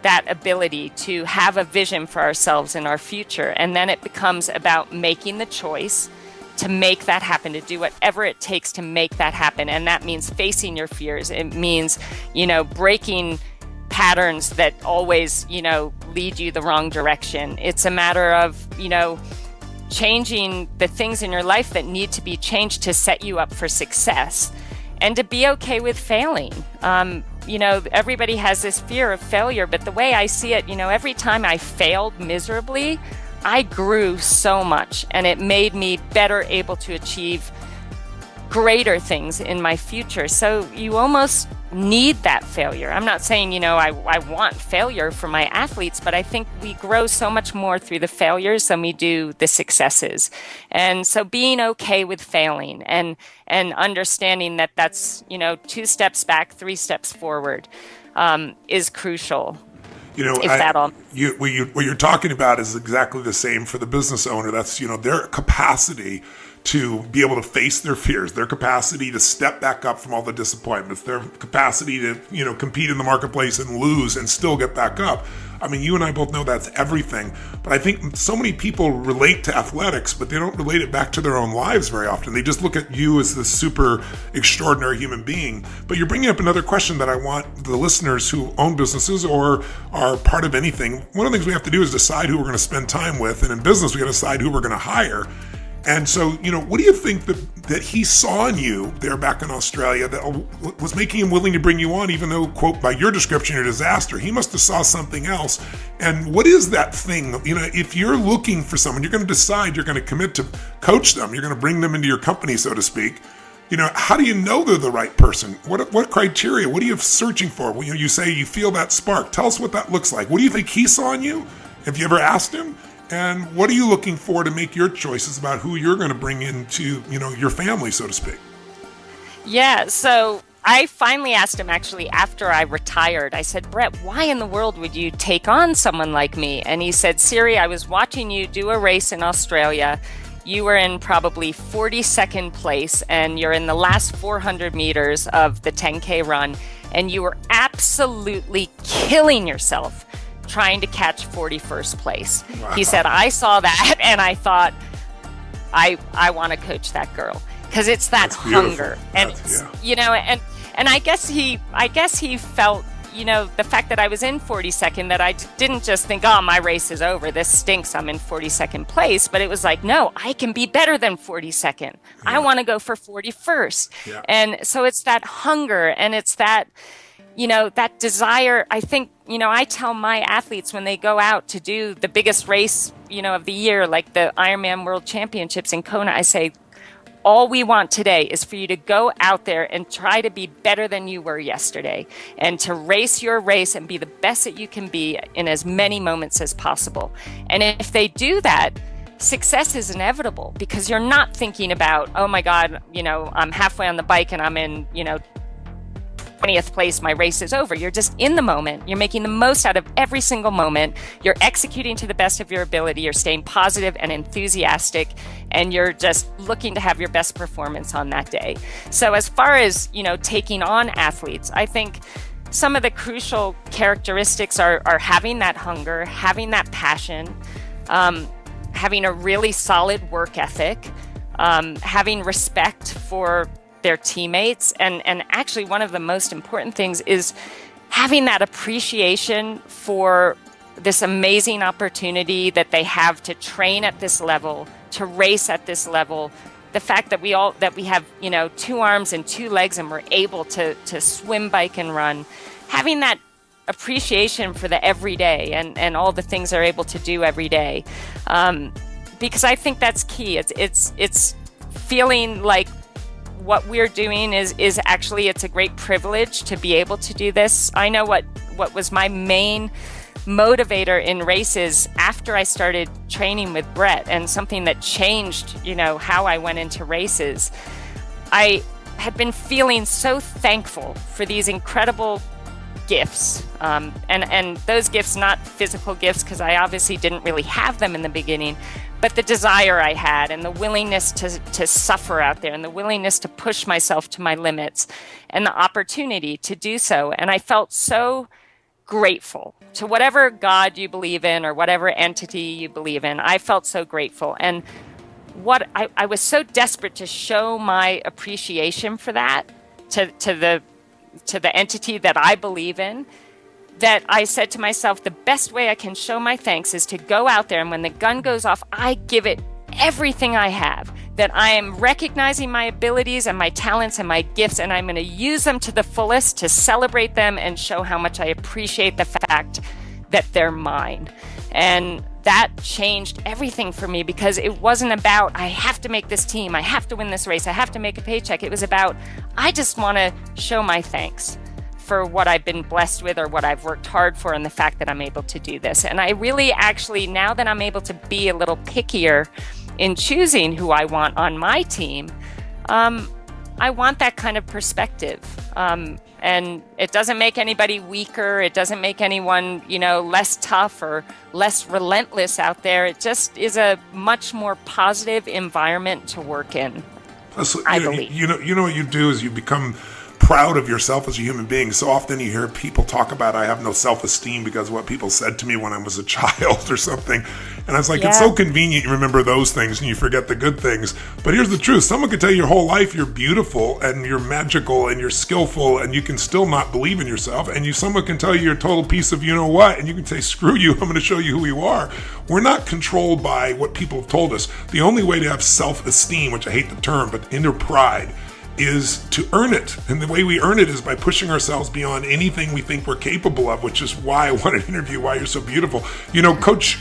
that ability to have a vision for ourselves in our future. And then it becomes about making the choice to make that happen, to do whatever it takes to make that happen. And that means facing your fears. It means, breaking patterns that always, lead you the wrong direction. It's a matter of, changing the things in your life that need to be changed to set you up for success, and to be okay with failing. Everybody has this fear of failure, but the way I see it, every time I failed miserably, I grew so much, and it made me better able to achieve greater things in my future. So you almost need that failure. I'm not saying, I want failure for my athletes, but I think we grow so much more through the failures than we do the successes. And so being okay with failing and understanding that that's, 2 steps back, 3 steps forward, is crucial. What you're talking about is exactly the same for the business owner. That's, their capacity to be able to face their fears, their capacity to step back up from all the disappointments, their capacity to, compete in the marketplace and lose and still get back up. I mean, you and I both know that's everything. But I think so many people relate to athletics, but they don't relate it back to their own lives very often. They just look at you as this super extraordinary human being. But you're bringing up another question that I want the listeners who own businesses or are part of anything. One of the things we have to do is decide who we're going to spend time with. And in business, we got to decide who we're going to hire. And so, what do you think that he saw in you there back in Australia that was making him willing to bring you on, even though, quote, by your description, you're a disaster? He must have saw something else. And what is that thing? If you're looking for someone, you're going to decide you're going to commit to coach them. You're going to bring them into your company, so to speak. How do you know they're the right person? What criteria? What are you searching for? When you say you feel that spark, tell us what that looks like. What do you think he saw in you? Have you ever asked him? And what are you looking for to make your choices about who you're going to bring into, your family, so to speak? Yeah, so I finally asked him actually after I retired. I said, Brett, why in the world would you take on someone like me? And he said, Siri, I was watching you do a race in Australia. You were in probably 42nd place, and you're in the last 400 meters of the 10K run, and you were absolutely killing yourself trying to catch 41st place. Wow. He said, I saw that and I thought, I want to coach that girl, because it's that hunger. And and I guess he felt, the fact that I was in 42nd, that I didn't just think, oh, my race is over, this stinks, I'm in 42nd place, but it was like, no, I can be better than 42nd. Yeah. I want to go for 41st. Yeah. And so it's that hunger, and it's that, that desire. I think, I tell my athletes when they go out to do the biggest race, of the year, like the Ironman World Championships in Kona, I say, all we want today is for you to go out there and try to be better than you were yesterday, and to race your race and be the best that you can be in as many moments as possible. And if they do that, success is inevitable, because you're not thinking about, oh my God, I'm halfway on the bike and I'm in, 20th place, my race is over. You're just in the moment. You're making the most out of every single moment. You're executing to the best of your ability. You're staying positive and enthusiastic, and you're just looking to have your best performance on that day. So as far as, taking on athletes, I think some of the crucial characteristics are having that hunger, having that passion, having a really solid work ethic, having respect for their teammates, and actually one of the most important things is having that appreciation for this amazing opportunity that they have to train at this level, to race at this level, the fact that we have, two arms and two legs and we're able to swim, bike, and run, having that appreciation for the everyday and all the things they're able to do every day. Because I think that's key. It's feeling like what we're doing is actually, it's a great privilege to be able to do this. I know what was my main motivator in races after I started training with Brett, and something that changed, how I went into races. I had been feeling so thankful for these incredible gifts, and those gifts, not physical gifts, because I obviously didn't really have them in the beginning, but the desire I had and the willingness to suffer out there and the willingness to push myself to my limits and the opportunity to do so. And I felt so grateful to whatever God you believe in or whatever entity you believe in. I felt so grateful. And what I was so desperate to show my appreciation for that to the entity that I believe in, that I said to myself, the best way I can show my thanks is to go out there, and when the gun goes off, I give it everything I have, that I am recognizing my abilities and my talents and my gifts, and I'm going to use them to the fullest to celebrate them and show how much I appreciate the fact that they're mine. And that changed everything for me, because it wasn't about, I have to make this team, I have to win this race, I have to make a paycheck. It was about, I just want to show my thanks for what I've been blessed with or what I've worked hard for, and the fact that I'm able to do this. And I really actually, now that I'm able to be a little pickier in choosing who I want on my team, I want that kind of perspective. And it doesn't make anybody weaker. It doesn't make anyone, less tough or less relentless out there. It just is a much more positive environment to work in. Plus, I believe. You know what you do is you become proud of yourself as a human being. So often you hear people talk about, I have no self-esteem because of what people said to me when I was a child or something. And I was like, It's so convenient you remember those things and you forget the good things. But here's the truth. Someone could tell you your whole life you're beautiful and you're magical and you're skillful, and you can still not believe in yourself. And someone can tell you you're a total piece of you-know-what, and you can say, screw you, I'm going to show you who you are. We're not controlled by what people have told us. The only way to have self-esteem, which I hate the term, but inner pride, is to earn it. And the way we earn it is by pushing ourselves beyond anything we think we're capable of, which is why I wanted to interview Why You're So Beautiful. Coach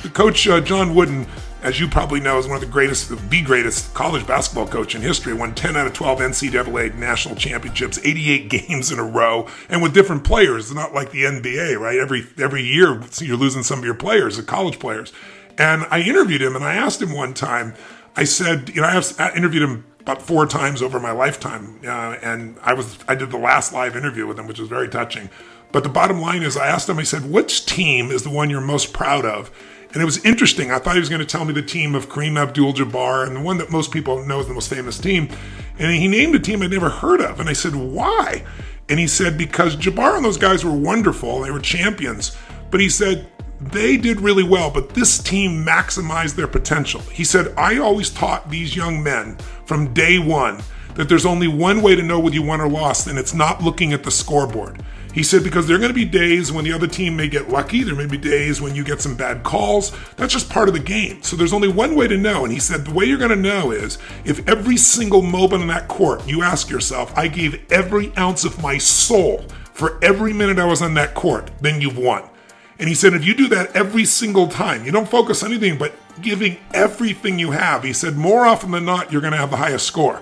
John Wooden, as you probably know, is one of the greatest college basketball coach in history. Won 10 out of 12 NCAA national championships, 88 games in a row, and with different players. It's not like the NBA, right? Every year you're losing some of your players, the college players. And I interviewed him, and I asked him one time, I said, I interviewed him about 4 times over my lifetime, and I did the last live interview with him, which was very touching. But the bottom line is, I asked him, I said, which team is the one you're most proud of? And it was interesting. I thought he was going to tell me the team of Kareem Abdul-Jabbar, and the one that most people know is the most famous team. And he named a team I'd never heard of. And I said, why? And he said, because Jabbar and those guys were wonderful. They were champions. But he said, they did really well, but this team maximized their potential. He said, I always taught these young men from day one that there's only one way to know whether you won or lost, and it's not looking at the scoreboard. He said, because there are going to be days when the other team may get lucky. There may be days when you get some bad calls. That's just part of the game. So there's only one way to know. And he said, the way you're going to know is if every single moment on that court, you ask yourself, I gave every ounce of my soul for every minute I was on that court, then you've won. And he said, if you do that every single time, you don't focus on anything but giving everything you have, he said, more often than not, you're going to have the highest score.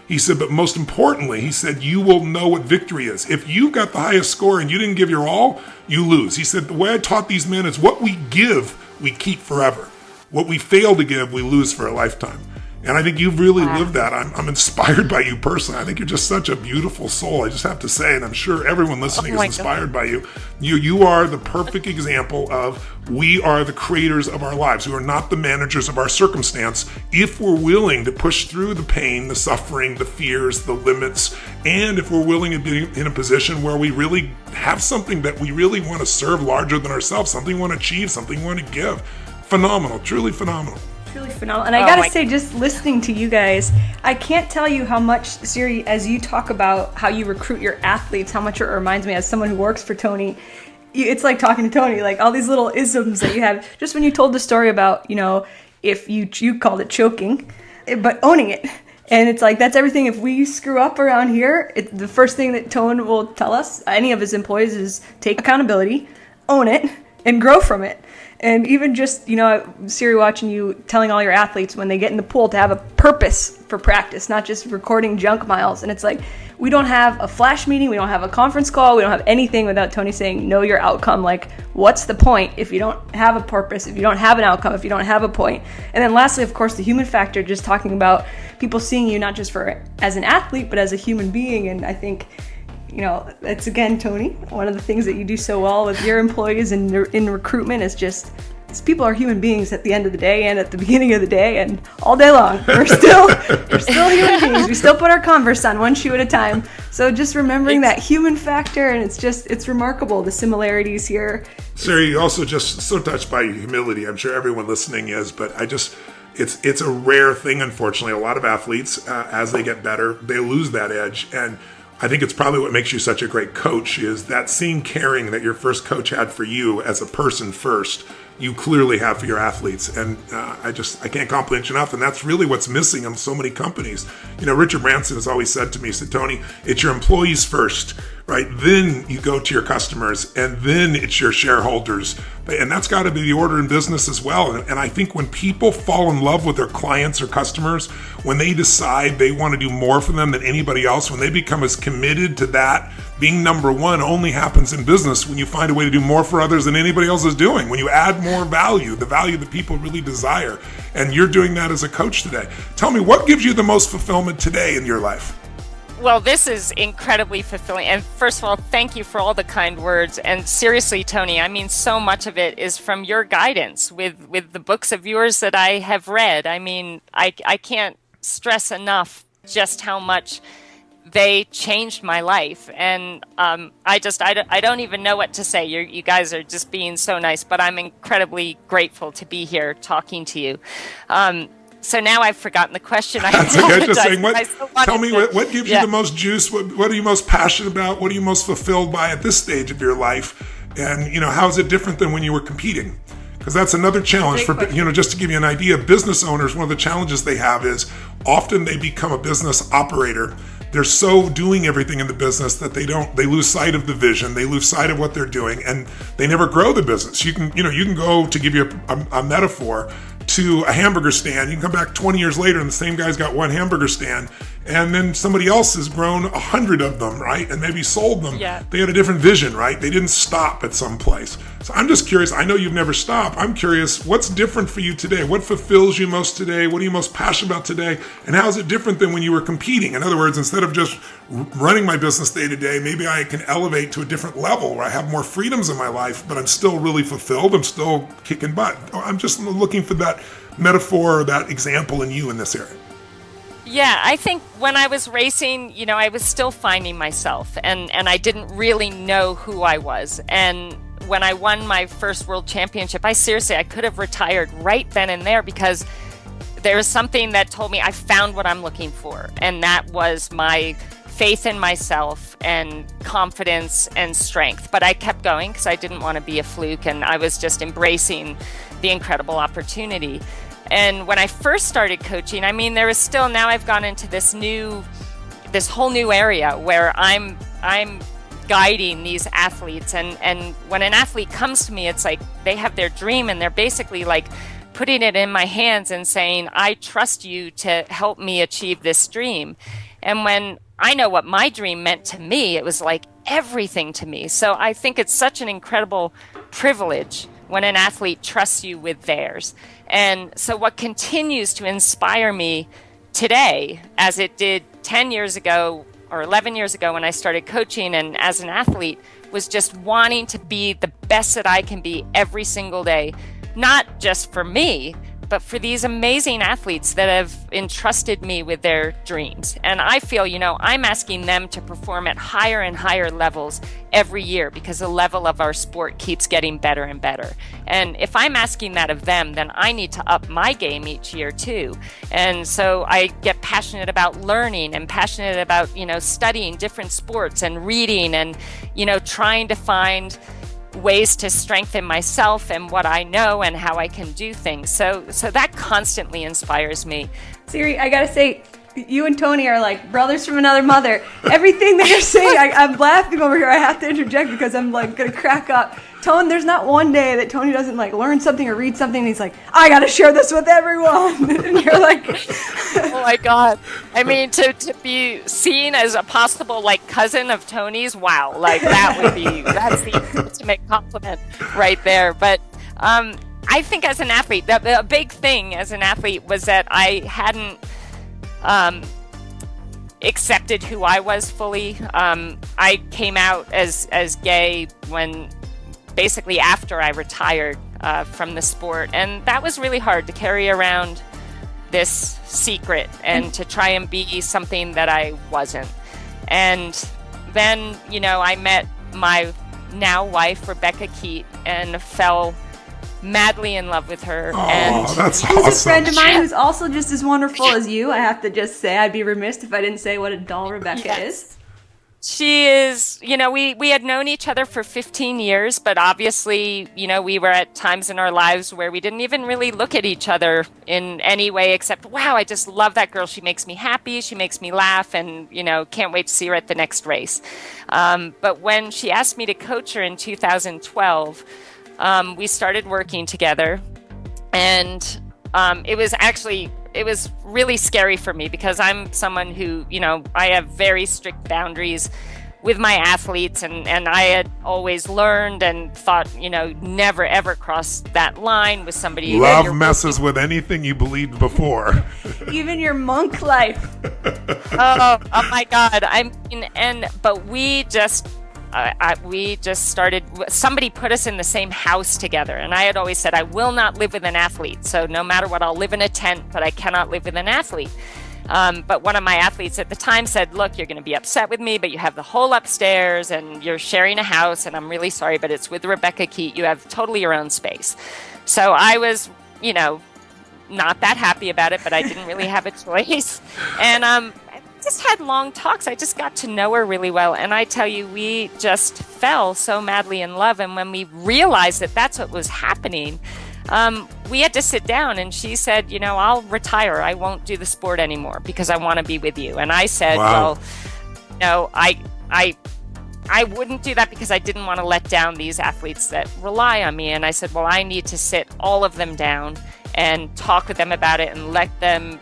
He said, but most importantly, he said, you will know what victory is. If you got the highest score and you didn't give your all, you lose. He said, the way I taught these men is what we give, we keep forever. What we fail to give, we lose for a lifetime. And I think you've really lived that. I'm inspired by you personally. I think you're just such a beautiful soul, I just have to say, and I'm sure everyone listening is inspired by you. You are the perfect example of we are the creators of our lives. We are not the managers of our circumstance if we're willing to push through the pain, the suffering, the fears, the limits, and if we're willing to be in a position where we really have something that we really want to serve larger than ourselves, something we want to achieve, something we want to give. Phenomenal, truly phenomenal. Really phenomenal. And I gotta say, just listening to you guys, I can't tell you how much, Siri, as you talk about how you recruit your athletes, how much it reminds me as someone who works for Tony. It's like talking to Tony, like all these little isms that you have. Just when you told the story about, if you called it choking, but owning it. And it's like, that's everything. If we screw up around here, the first thing that Tone will tell us, any of his employees, is take accountability, own it, and grow from it. And even just, Siri, watching you telling all your athletes when they get in the pool to have a purpose for practice, not just recording junk miles. And it's like, we don't have a flash meeting, we don't have a conference call, we don't have anything without Tony saying, know your outcome. Like, what's the point if you don't have a purpose, if you don't have an outcome, if you don't have a point? And then lastly, of course, the human factor, just talking about people seeing you not just as an athlete, but as a human being. And I think, it's again, Tony, one of the things that you do so well with your employees and in recruitment is just, these people are human beings at the end of the day and at the beginning of the day and all day long. We're still human beings. We still put our Converse on one shoe at a time. So just remembering that human factor, and it's remarkable, the similarities here. Sarah, you're also just so touched by your humility. I'm sure everyone listening is, but it's a rare thing, unfortunately. A lot of athletes, as they get better, they lose that edge. And I think it's probably what makes you such a great coach is that same caring that your first coach had for you as a person first, you clearly have for your athletes. And I can't compliment you enough. And that's really what's missing in so many companies. Richard Branson has always said to me, he said, Tony, it's your employees first, right? Then you go to your customers, and then it's your shareholders. And that's got to be the order in business as well. And I think when people fall in love with their clients or customers, when they decide they want to do more for them than anybody else, when they become as committed to that, being number one only happens in business when you find a way to do more for others than anybody else is doing. When you add more value, the value that people really desire. And you're doing that as a coach today. Tell me, what gives you the most fulfillment today in your life? Well, this is incredibly fulfilling. And first of all, thank you for all the kind words. And seriously, Tony, I mean, so much of it is from your guidance with the books of yours that I have read. I mean, I can't stress enough just how much they changed my life. And I don't even know what to say. You guys are just being so nice, but I'm incredibly grateful to be here talking to you. So now I've forgotten the question. That's okay. Just saying, tell me what gives you the most juice? What are you most passionate about? What are you most fulfilled by at this stage of your life? And how is it different than when you were competing? Because that's another challenge for just to give you an idea. Business owners, one of the challenges they have is often they become a business operator. They're so doing everything in the business that they lose sight of the vision. They lose sight of what they're doing, and they never grow the business. You can go, to give you a metaphor, to a hamburger stand. You can come back 20 years later and the same guy's got one hamburger stand, and then somebody else has grown 100 of them, right? And maybe sold them. Yeah. They had a different vision, right? They didn't stop at some place. So I'm just curious. I know you've never stopped. I'm curious, what's different for you today? What fulfills you most today? What are you most passionate about today? And how is it different than when you were competing? In other words, instead of just running my business day to day, maybe I can elevate to a different level where I have more freedoms in my life, but I'm still really fulfilled. I'm still kicking butt. I'm just looking for that metaphor or that example in you in this area. Yeah, I think when I was racing, I was still finding myself, and I didn't really know who I was. And when I won my first world championship, I could have retired right then and there, because there was something that told me I found what I'm looking for. And that was my faith in myself and confidence and strength. But I kept going because I didn't want to be a fluke, and I was just embracing the incredible opportunity. And when I first started coaching, I mean, there was still, now I've gone into this whole new area where I'm guiding these athletes. And when an athlete comes to me, it's like they have their dream, and they're basically like putting it in my hands and saying, I trust you to help me achieve this dream. And when I know what my dream meant to me, it was like everything to me. So I think it's such an incredible privilege when an athlete trusts you with theirs. And so what continues to inspire me today, as it did 10 years ago or 11 years ago when I started coaching and as an athlete, was just wanting to be the best that I can be every single day, not just for me, but for these amazing athletes that have entrusted me with their dreams. And I feel, I'm asking them to perform at higher and higher levels every year, because the level of our sport keeps getting better and better. And if I'm asking that of them, then I need to up my game each year too. And so I get passionate about learning and passionate about, studying different sports and reading and, trying to find ways to strengthen myself and what I know and how I can do things. So that constantly inspires me. Siri, I gotta say, you and Tony are like brothers from another mother. Everything that you're saying, I'm laughing over here. I have to interject because I'm like going to crack up. Tone, there's not one day that Tony doesn't like learn something or read something and he's like, I got to share this with everyone. And you're like, oh my God. I mean, to be seen as a possible like cousin of Tony's, wow. Like that's the ultimate compliment right there. But I think as an athlete, the big thing as an athlete was that I hadn't accepted who I was fully. I came out as gay when basically after I retired from the sport, and that was really hard to carry around this secret and to try and be something that I wasn't. And then, I met my now wife, Rebecca Keat, and fell madly in love with her. Oh, and that's who's awesome. a friend of mine who's also just as wonderful as you. I have to just say, I'd be remiss if I didn't say what a doll Rebecca is. She is, we had known each other for 15 years, but obviously, we were at times in our lives where we didn't even really look at each other in any way except, wow, I just love that girl. She makes me happy. She makes me laugh and, can't wait to see her at the next race. But when she asked me to coach her in 2012, we started working together, and it was really scary for me because I'm someone who, I have very strict boundaries with my athletes, and I had always learned and thought, never ever cross that line with somebody. Love messes with anything you believed before. Even your monk life. oh my God. But we just started, somebody put us in the same house together. And I had always said, I will not live with an athlete. So no matter what, I'll live in a tent, but I cannot live with an athlete. But one of my athletes at the time said, look, you're going to be upset with me, but you have the whole upstairs and you're sharing a house. And I'm really sorry, but it's with Rebecca Keat. You have totally your own space. So I was, not that happy about it, but I didn't really have a choice. And, just had long talks. I just got to know her really well. And I tell you, we just fell so madly in love. And when we realized that that's what was happening, we had to sit down, and she said, I'll retire. I won't do the sport anymore because I want to be with you. And I said, wow. Well, no, I wouldn't do that because I didn't want to let down these athletes that rely on me. And I said, well, I need to sit all of them down and talk with them about it and let them,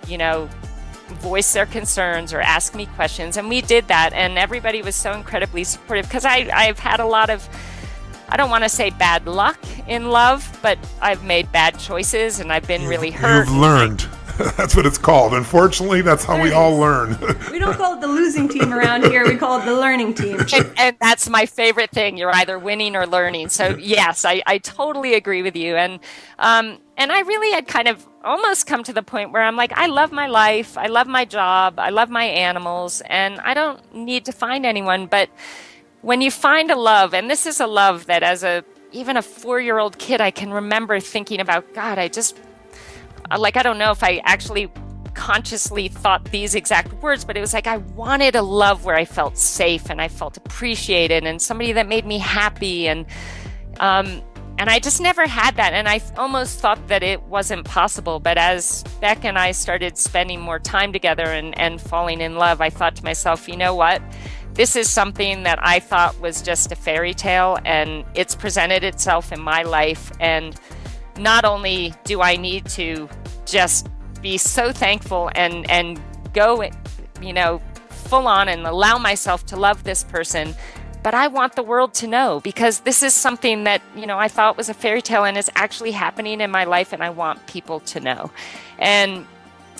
voice their concerns or ask me questions. And we did that, and everybody was so incredibly supportive because I've had a lot of, I don't want to say bad luck in love, but I've made bad choices and I've been really hurt. You've learned. That's what it's called. Unfortunately, that's how we all learn. We don't call it the losing team around here. We call it the learning team. And that's my favorite thing. You're either winning or learning. So yes, I totally agree with you. And I really had kind of almost come to the point where I'm like, I love my life. I love my job. I love my animals. And I don't need to find anyone. But when you find a love, and this is a love that as even a 4-year-old kid, I can remember thinking about, God, I don't know if I actually consciously thought these exact words, but it was like I wanted a love where I felt safe and I felt appreciated and somebody that made me happy. And I just never had that. And I almost thought that it wasn't possible. But as Beck and I started spending more time together and falling in love, I thought to myself, you know what? This is something that I thought was just a fairy tale, and it's presented itself in my life. And not only do I need to just be so thankful and go, full on and allow myself to love this person, but I want the world to know, because this is something that, I thought was a fairy tale and it's actually happening in my life, and I want people to know. And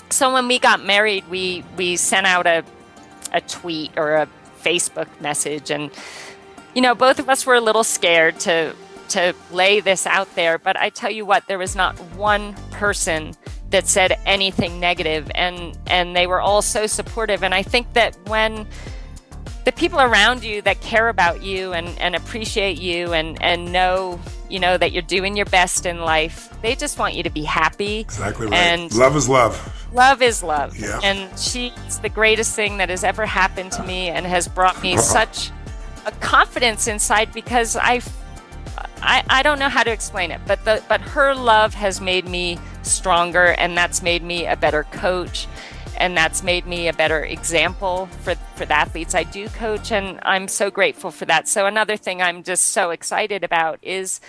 so when we got married, we sent out a tweet or a Facebook message, and, both of us were a little scared to lay this out there, but I tell you what, there was not one person that said anything negative, and they were all so supportive. And I think that when the people around you that care about you and appreciate you and know, that you're doing your best in life, they just want you to be happy. Exactly right. And love is love. Love is love. Yeah. And she's the greatest thing that has ever happened to me and has brought me such a confidence inside, because I don't know how to explain it, but her love has made me stronger, and that's made me a better coach. and that's made me a better example for the athletes I do coach, and I'm so grateful for that. So another thing I'm just so excited about is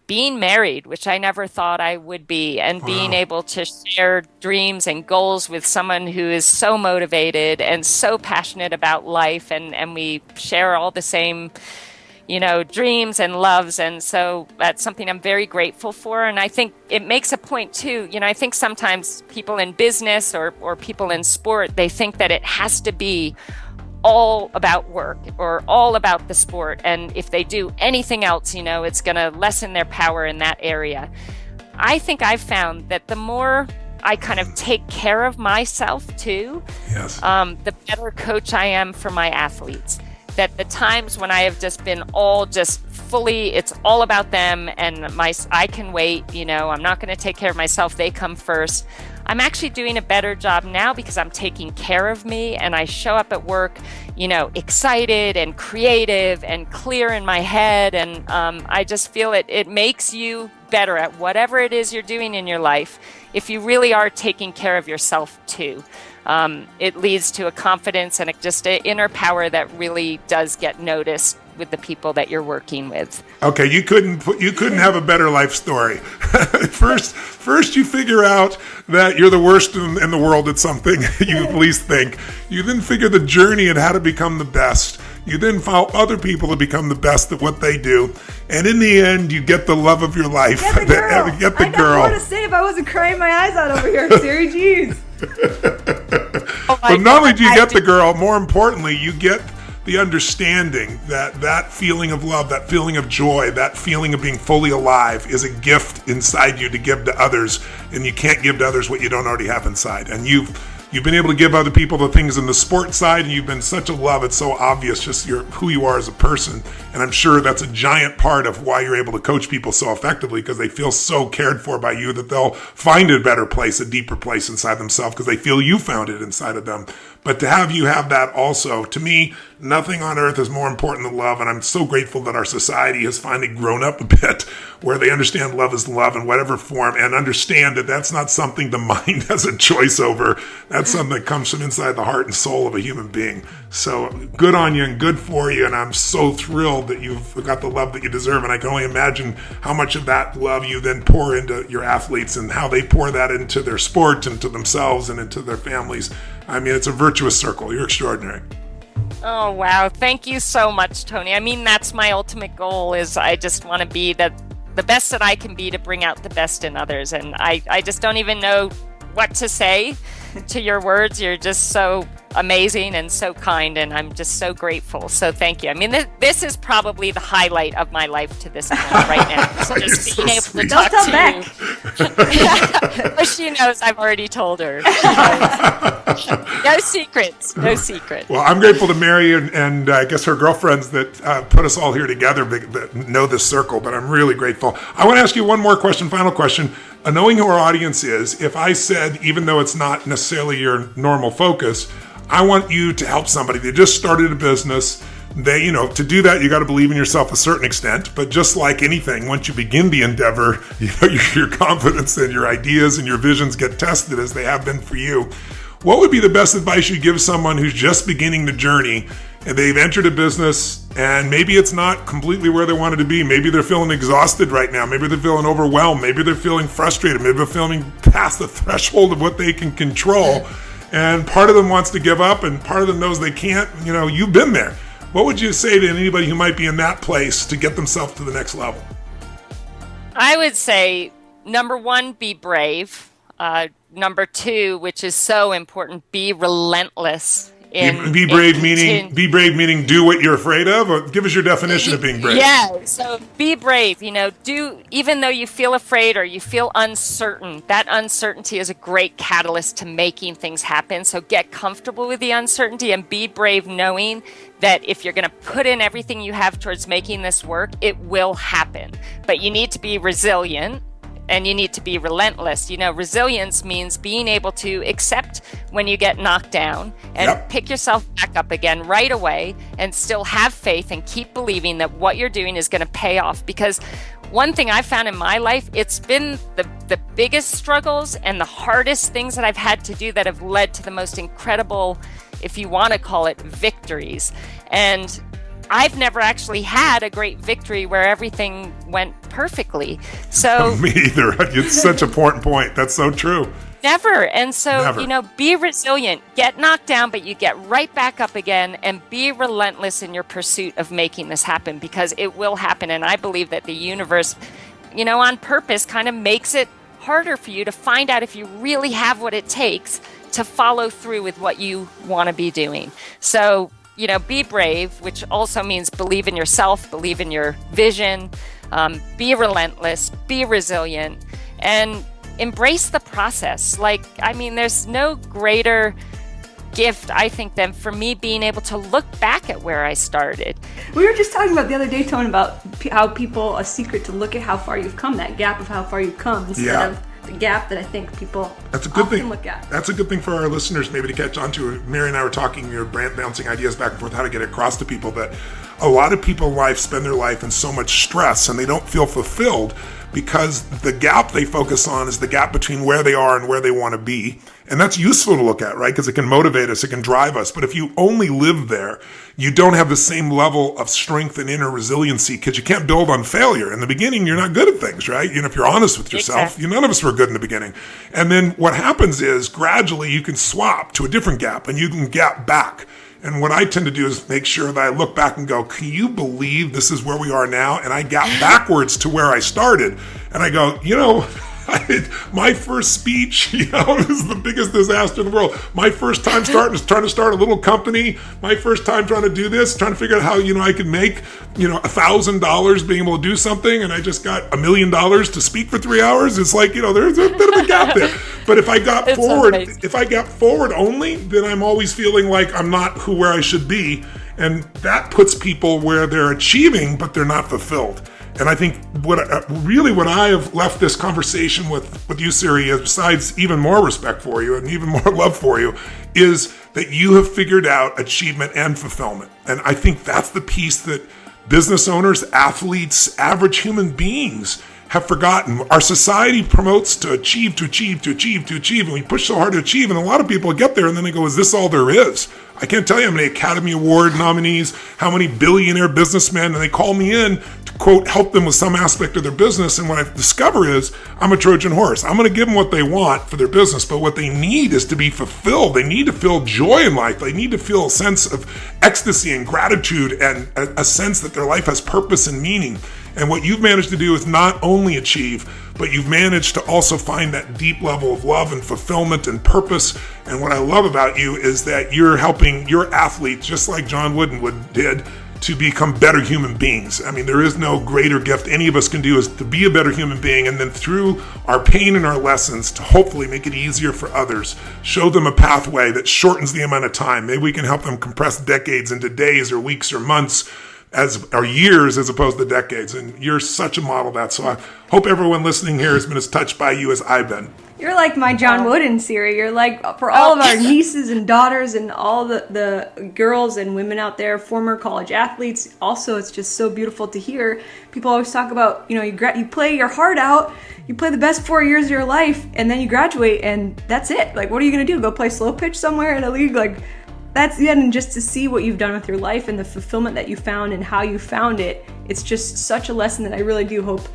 being married, which I never thought I would be, and being able to share dreams and goals with someone who is so motivated and so passionate about life, and we share all the same, dreams and loves. And so that's something I'm very grateful for. And I think it makes a point too. I think sometimes people in business or people in sport, they think that it has to be all about work or all about the sport. And if they do anything else, it's going to lessen their power in that area. I think I've found that the more I kind of take care of myself too, yes, the better coach I am for my athletes. That the times when I have just been it's all about them and I can wait, I'm not going to take care of myself. They come first. I'm actually doing a better job now because I'm taking care of me, and I show up at work, excited and creative and clear in my head. And I just feel it makes you better at whatever it is you're doing in your life if you really are taking care of yourself too. It leads to a confidence and just an inner power that really does get noticed with the people that you're working with. Okay, you couldn't have a better life story. First you figure out that you're the worst in the world at something you at least think. You then figure the journey and how to become the best. You then follow other people to become the best at what they do. And in the end, you get the love of your life. Get the girl. Get the I got girl. more to say if I wasn't crying my eyes out over here, Siri. Jeez. But not only do you get the girl, more importantly, you get the understanding that feeling of love, that feeling of joy, that feeling of being fully alive is a gift inside you to give to others, and you can't give to others what you don't already have inside. And you've been able to give other people the things in the sports side, and you've been such a love. It's so obvious just who you are as a person. And I'm sure that's a giant part of why you're able to coach people so effectively, because they feel so cared for by you that they'll find a better place, a deeper place inside themselves, because they feel you found it inside of them. But to have you have that also, to me, nothing on earth is more important than love. And I'm so grateful that our society has finally grown up a bit where they understand love is love in whatever form, and understand that that's not something the mind has a choice over. That's something that comes from inside the heart and soul of a human being. So good on you and good for you. And I'm so thrilled that you've got the love that you deserve. And I can only imagine how much of that love you then pour into your athletes and how they pour that into their sport, into themselves, and into their families. I mean, it's a virtuous circle. You're extraordinary. Oh, wow. Thank you so much, Tony. I mean, that's my ultimate goal, is I just want to be the best that I can be to bring out the best in others. And I just don't even know what to say to your words. You're just so amazing and so kind, and I'm just so grateful. So thank you. I mean, this is probably the highlight of my life to this point right now. So just being able to talk to you. But she knows, I've already told her. No secrets. No secrets. Well, I'm grateful to Mary and I guess her girlfriends that put us all here together that know this circle, but I'm really grateful. I want to ask you one more question, final question. Knowing who our audience is, if I said, even though it's not necessarily your normal focus, I want you to help somebody. They just started a business. To do that, you got to believe in yourself a certain extent. But just like anything, once you begin the endeavor, your confidence and your ideas and your visions get tested, as they have been for you. What would be the best advice you give someone who's just beginning the journey and they've entered a business and maybe it's not completely where they wanted to be? Maybe they're feeling exhausted right now. Maybe they're feeling overwhelmed. Maybe they're feeling frustrated. Maybe they're feeling past the threshold of what they can control. And part of them wants to give up and part of them knows they can't. You've been there. What would you say to anybody who might be in that place to get themselves to the next level? I would say, number one, be brave. Number two, which is so important, be relentless. Be brave meaning do what you're afraid of? Or give us your definition of being brave. Yeah, so be brave. Even though you feel afraid or you feel uncertain, that uncertainty is a great catalyst to making things happen. So get comfortable with the uncertainty and be brave, knowing that if you're going to put in everything you have towards making this work, it will happen. But you need to be resilient. And you need to be relentless. Resilience means being able to accept when you get knocked down and pick yourself back up again right away and still have faith and keep believing that what you're doing is going to pay off. Because one thing I've found in my life, it's been the biggest struggles and the hardest things that I've had to do that have led to the most incredible, if you want to call it, victories. And I've never actually had a great victory where everything went perfectly. So Me either. It's such an important point. That's so true. Never. And so, Never. Be resilient, get knocked down, but you get right back up again, and be relentless in your pursuit of making this happen, because it will happen. And I believe that the universe, on purpose kind of makes it harder for you to find out if you really have what it takes to follow through with what you want to be doing. So, be brave, which also means believe in yourself, believe in your vision, be relentless, be resilient, and embrace the process. There's no greater gift, I think, than for me being able to look back at where I started. We were just talking about the other day, Tone, about how people, a secret to look at how far you've come, that gap of how far you've come, instead of the gap that I think people That's a good often thing. look at. That's a good thing for our listeners maybe to catch on to. Mary and I were talking, brand bouncing ideas back and forth, how to get across to people that a lot of people in life spend their life in so much stress and they don't feel fulfilled because the gap they focus on is the gap between where they are and where they want to be. And that's useful to look at, right? Because it can motivate us, it can drive us. But if you only live there, you don't have the same level of strength and inner resiliency, because you can't build on failure. In the beginning, you're not good at things, right? If you're honest with yourself, Exactly. none of us were good in the beginning. And then what happens is gradually you can swap to a different gap and you can gap back. And what I tend to do is make sure that I look back and go, can you believe this is where we are now? And I gap backwards to where I started. And I go, my first speech, is the biggest disaster in the world. My first time trying to start a little company. My first time trying to do this, trying to figure out how, I could make, $1,000 being able to do something. And I just got $1 million to speak for 3 hours. It's like, there's a bit of a gap there. But if I got forward only, then I'm always feeling like I'm not where I should be. And that puts people where they're achieving, but they're not fulfilled. And I think what I have left this conversation with you, Siri, besides even more respect for you and even more love for you, is that you have figured out achievement and fulfillment. And I think that's the piece that business owners, athletes, average human beings have forgotten. Our society promotes to achieve, and we push so hard to achieve, and a lot of people get there and then they go, is this all there is? I can't tell you how many Academy Award nominees, how many billionaire businessmen, and they call me in to, quote, help them with some aspect of their business, and what I discover is I'm a Trojan horse. I'm going to give them what they want for their business, but what they need is to be fulfilled. They need to feel joy in life. They need to feel a sense of ecstasy and gratitude and a sense that their life has purpose and meaning. And what you've managed to do is not only achieve, but you've managed to also find that deep level of love and fulfillment and purpose. And what I love about you is that you're helping your athletes, just like John Woodenwood did, to become better human beings. I mean, there is no greater gift any of us can do is to be a better human being, and then through our pain and our lessons to hopefully make it easier for others, show them a pathway that shortens the amount of time. Maybe we can help them compress decades into days or weeks or months, or years as opposed to decades. And you're such a model of that. So I hope everyone listening here has been as touched by you as I've been. You're like my John Wooden, Siri. You're like, for all of our nieces and daughters and all the girls and women out there, former college athletes. Also, it's just so beautiful to hear. People always talk about, you play your heart out, you play the best 4 years of your life, and then you graduate, and that's it. Like, what are you going to do? Go play slow pitch somewhere in a league? Like, that's the end. And just to see what you've done with your life and the fulfillment that you found and how you found it, it's just such a lesson that I really do hope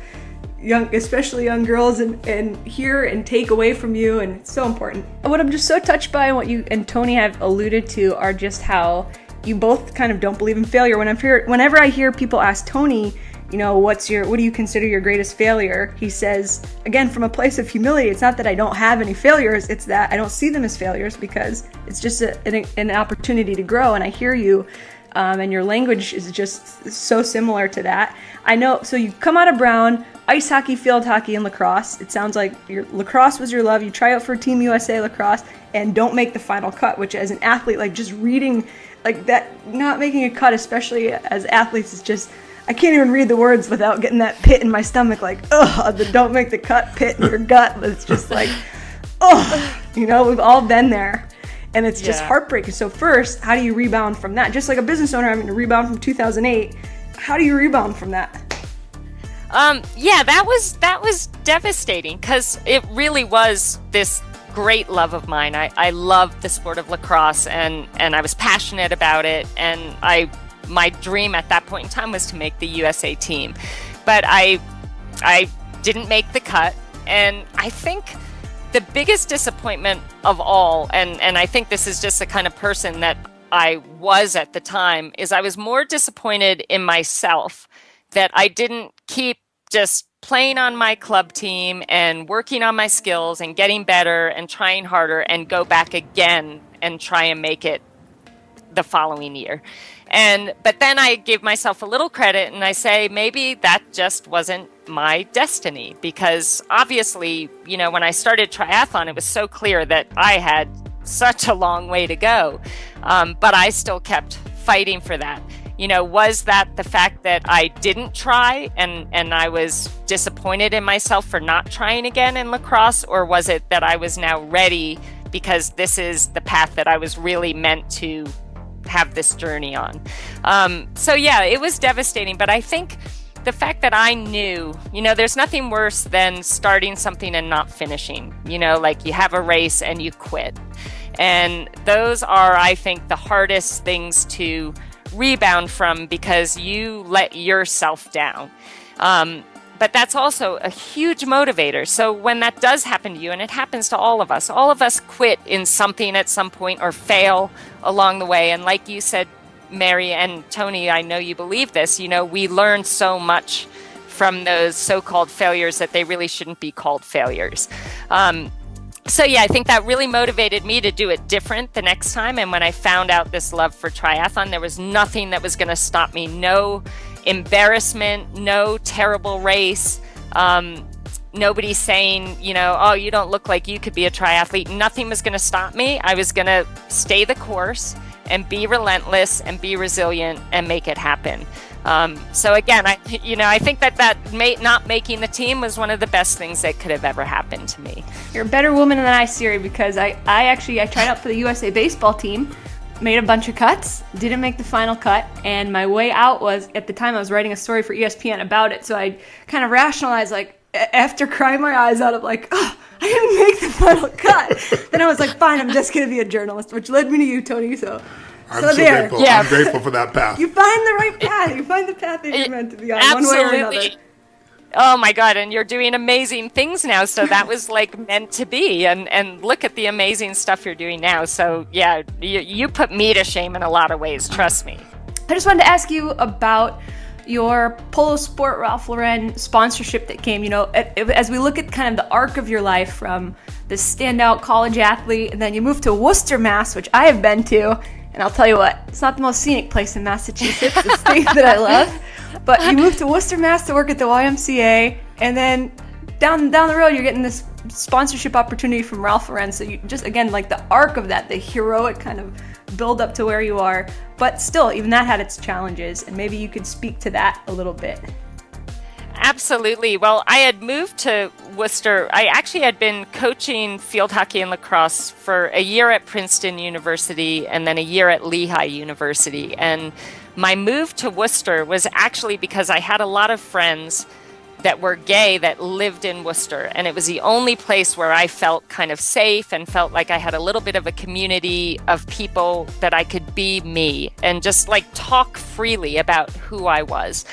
especially young girls and hear and take away from you, and it's so important. What I'm just so touched by and what you and Tony have alluded to are just how you both kind of don't believe in failure. Whenever I hear people ask Tony, what do you consider your greatest failure? He says, again, from a place of humility, it's not that I don't have any failures, it's that I don't see them as failures because it's just an opportunity to grow. And I hear you, and your language is just so similar to that. I know, so you come out of Brown, ice hockey, field hockey, and lacrosse. It sounds like lacrosse was your love. You try out for Team USA lacrosse and don't make the final cut, which as an athlete, like just reading like that, not making a cut, especially as athletes, is just, I can't even read the words without getting that pit in my stomach, like, the don't make the cut pit in your gut. It's just like, we've all been there. And it's just heartbreaking. So first, how do you rebound from that? Just like a business owner having to rebound from 2008, how do you rebound from that? Yeah, that was devastating because it really was this great love of mine. I loved the sport of lacrosse and I was passionate about it. And my dream at that point in time was to make the USA team. But I didn't make the cut. And I think the biggest disappointment of all, and I think this is just the kind of person that I was at the time, is I was more disappointed in myself that I didn't keep just playing on my club team and working on my skills and getting better and trying harder and go back again and try and make it the following year. But then I give myself a little credit and I say, maybe that just wasn't my destiny, because obviously, when I started triathlon, it was so clear that I had such a long way to go. But I still kept fighting for that. Was that the fact that I didn't try and I was disappointed in myself for not trying again in lacrosse? Or was it that I was now ready because this is the path that I was really meant to have this journey on? So yeah, it was devastating. But I think the fact that I knew, there's nothing worse than starting something and not finishing, like you have a race and you quit. And those are, I think, the hardest things to rebound from because you let yourself down. But that's also a huge motivator. So when that does happen to you, and it happens to all of us quit in something at some point or fail along the way. And like you said, Mary and Tony, I know you believe this, we learn so much from those so-called failures that they really shouldn't be called failures. So yeah, I think that really motivated me to do it different the next time. And when I found out this love for triathlon, there was nothing that was going to stop me. No embarrassment, no terrible race. Nobody saying, oh, you don't look like you could be a triathlete. Nothing was going to stop me. I was going to stay the course and be relentless and be resilient and make it happen. So again, I think that not making the team was one of the best things that could have ever happened to me. You're a better woman than I, Siri, because I tried out for the USA baseball team, made a bunch of cuts, didn't make the final cut, and my way out was, at the time I was writing a story for ESPN about it, so I kind of rationalized, after crying my eyes out of I didn't make the final cut. Then I was like, fine, I'm just going to be a journalist, which led me to you, Tony, so grateful. Yeah. I'm grateful for that path. You find the right path. You find the path that you're meant to be on, Absolutely. one way or another. Oh my God, and you're doing amazing things now, so that was meant to be, and look at the amazing stuff you're doing now. So yeah, you put me to shame in a lot of ways, trust me. I just wanted to ask you about your Polo Sport Ralph Lauren sponsorship that came, as we look at kind of the arc of your life from the standout college athlete, and then you moved to Worcester, Mass, which I have been to, and I'll tell you what, it's not the most scenic place in Massachusetts, the state that I love, but you moved to Worcester, Mass to work at the YMCA, and then down the road you're getting this sponsorship opportunity from Ralph Lauren, so you just, again, the arc of that, the heroic kind of build up to where you are, but still, even that had its challenges, and maybe you could speak to that a little bit. Absolutely. Well, I had moved to Worcester. I actually had been coaching field hockey and lacrosse for a year at Princeton University and then a year at Lehigh University. And my move to Worcester was actually because I had a lot of friends that were gay that lived in Worcester. And it was the only place where I felt kind of safe and felt like I had a little bit of a community of people that I could be me and just talk freely about who I was.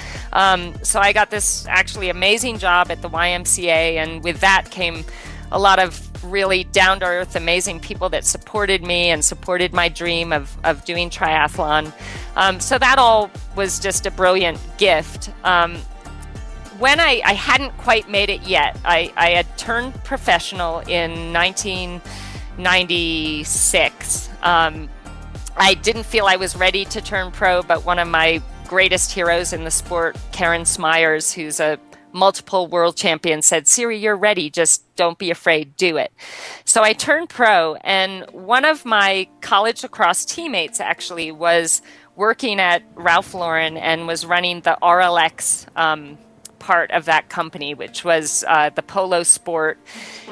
So I got this actually amazing job at the YMCA, and with that came a lot of really down-to-earth, amazing people that supported me and supported my dream of doing triathlon. So that all was just a brilliant gift. When I hadn't quite made it yet, I had turned professional in 1996. I didn't feel I was ready to turn pro, but one of my greatest heroes in the sport, Karen Smyers, who's a multiple world champion, said, Siri, you're ready. Just don't be afraid. Do it. So I turned pro, and one of my college lacrosse teammates actually was working at Ralph Lauren and was running the RLX part of that company, which was the Polo Sport,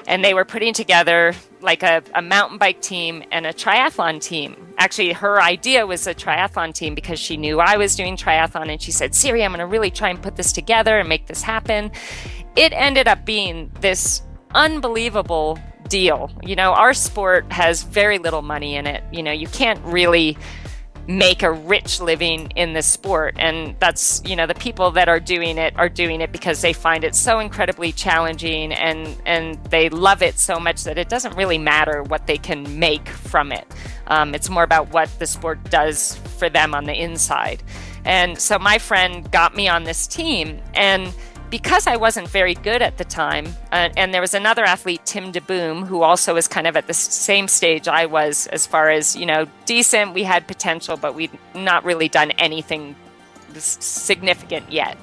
and they were putting together a mountain bike team and a triathlon team. actually her idea was a triathlon team because she knew I was doing triathlon, and she said, Siri, I'm going to really try and put this together and make this happen. It ended up being this unbelievable deal. Our sport has very little money in it. You can't really make a rich living in this sport, and that's the people that are doing it because they find it so incredibly challenging, and they love it so much that it doesn't really matter what they can make from it. It's more about what the sport does for them on the inside. And so my friend got me on this team, and because I wasn't very good at the time, and there was another athlete, Tim DeBoom, who also was kind of at the same stage I was as far as, decent, we had potential, but we'd not really done anything significant yet.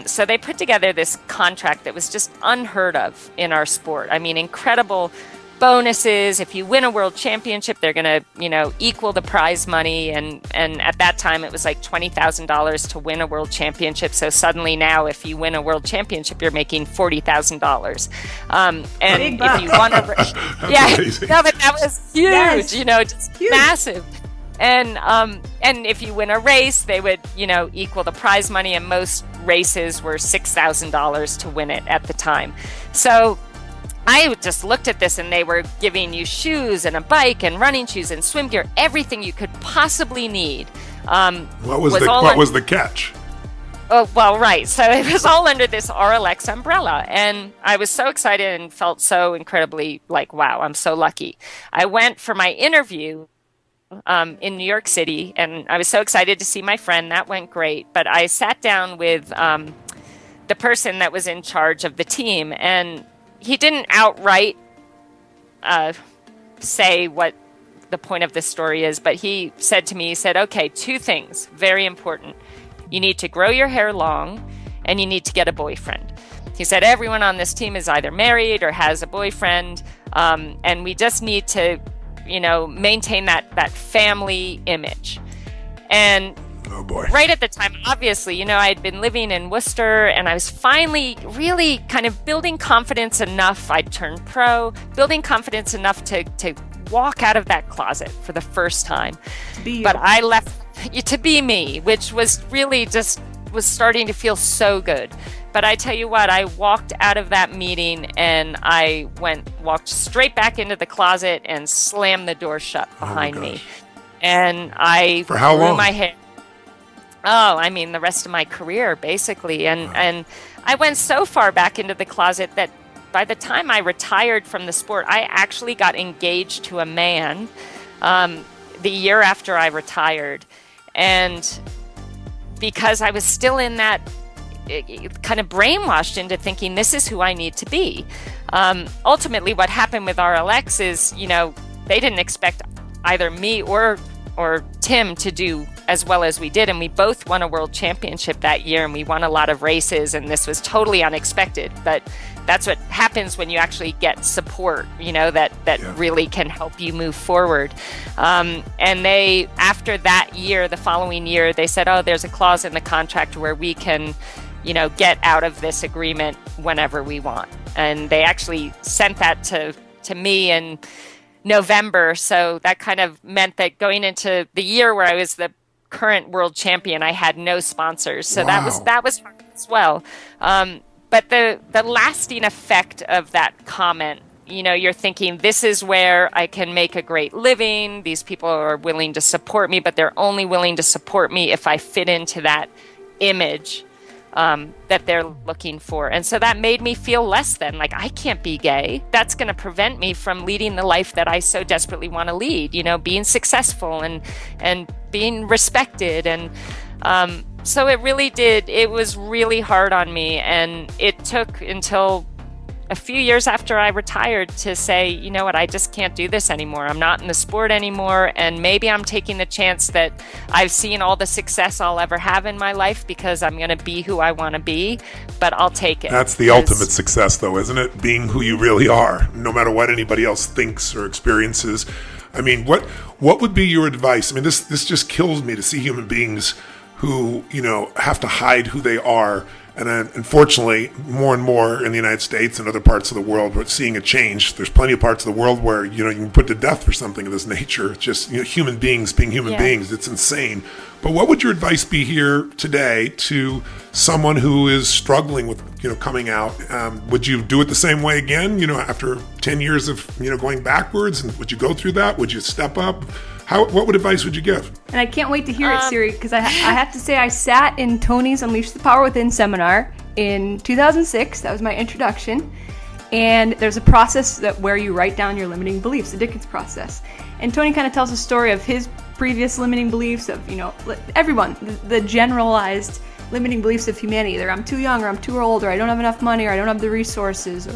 So they put together this contract that was just unheard of in our sport. I mean, incredible bonuses. If you win a world championship, they're going to, equal the prize money. And at that time, it was like $20,000 to win a world championship. So suddenly now, if you win a world championship, you're making $40,000. And if you won no, but that was huge, Yes. Just huge. Massive. And if you win a race, they would, equal the prize money. And most races were $6,000 to win it at the time. So I just looked at this, and they were giving you shoes and a bike and running shoes and swim gear, everything you could possibly need. What was the catch? Oh, well, right. So it was all under this RLX umbrella. And I was so excited and felt so incredibly like, wow, I'm so lucky. I went for my interview in New York City, and I was so excited to see my friend. That went great. But I sat down with the person that was in charge of the team, and he didn't outright say what the point of this story is, but he said to me, okay, two things, very important. You need to grow your hair long, and you need to get a boyfriend. He said, everyone on this team is either married or has a boyfriend, and we just need to, maintain that family image. And oh boy. Right at the time, obviously, I had been living in Worcester, and I was finally really kind of building confidence enough. I'd turned pro, building confidence enough to walk out of that closet for the first time. But I left to be me, which was really was starting to feel so good. But I tell you what, I walked out of that meeting, and I walked straight back into the closet and slammed the door shut behind me. And I for how long? My hair. Oh, I mean, the rest of my career, basically. And I went so far back into the closet that by the time I retired from the sport, I actually got engaged to a man the year after I retired. And because I was still in that kind of brainwashed into thinking this is who I need to be. Ultimately, what happened with RLX is, they didn't expect either me or Tim to do as well as we did, and we both won a world championship that year, and we won a lot of races, and this was totally unexpected. But that's what happens when you actually get support, that really can help you move forward. And they, after that year, the following year, they said, oh, there's a clause in the contract where we can, get out of this agreement whenever we want. And they actually sent that to me in November. So that kind of meant that going into the year where I was the current world champion, I had no sponsors. So wow. that was hard as well. But the lasting effect of that comment, you're thinking, this is where I can make a great living. These people are willing to support me, but they're only willing to support me if I fit into that image that they're looking for. And so that made me feel less than, like, I can't be gay. That's going to prevent me from leading the life that I so desperately want to lead, being successful and being respected. And so it was really hard on me. And it took until a few years after I retired to say, you know what, I just can't do this anymore. I'm not in the sport anymore. And maybe I'm taking the chance that I've seen all the success I'll ever have in my life because I'm going to be who I want to be, but I'll take it. That's the ultimate success, though, isn't it? Being who you really are, no matter what anybody else thinks or experiences. I mean, what would be your advice? I mean, this just kills me to see human beings who, have to hide who they are And unfortunately, more and more in the United States and other parts of the world, we're seeing a change. There's plenty of parts of the world where, you can put to death for something of this nature. It's just, human beings being human beings. It's insane. But what would your advice be here today to someone who is struggling with, coming out? Would you do it the same way again, after 10 years of, going backwards? And would you go through that? Would you step up? What advice would you give? And I can't wait to hear it, Siri, because I have to say I sat in Tony's Unleash the Power Within seminar in 2006. That was my introduction. And there's a process where you write down your limiting beliefs, the Dickens process. And Tony kind of tells a story of his previous limiting beliefs of, everyone, the generalized limiting beliefs of humanity. Either I'm too young, or I'm too old, or I don't have enough money, or I don't have the resources,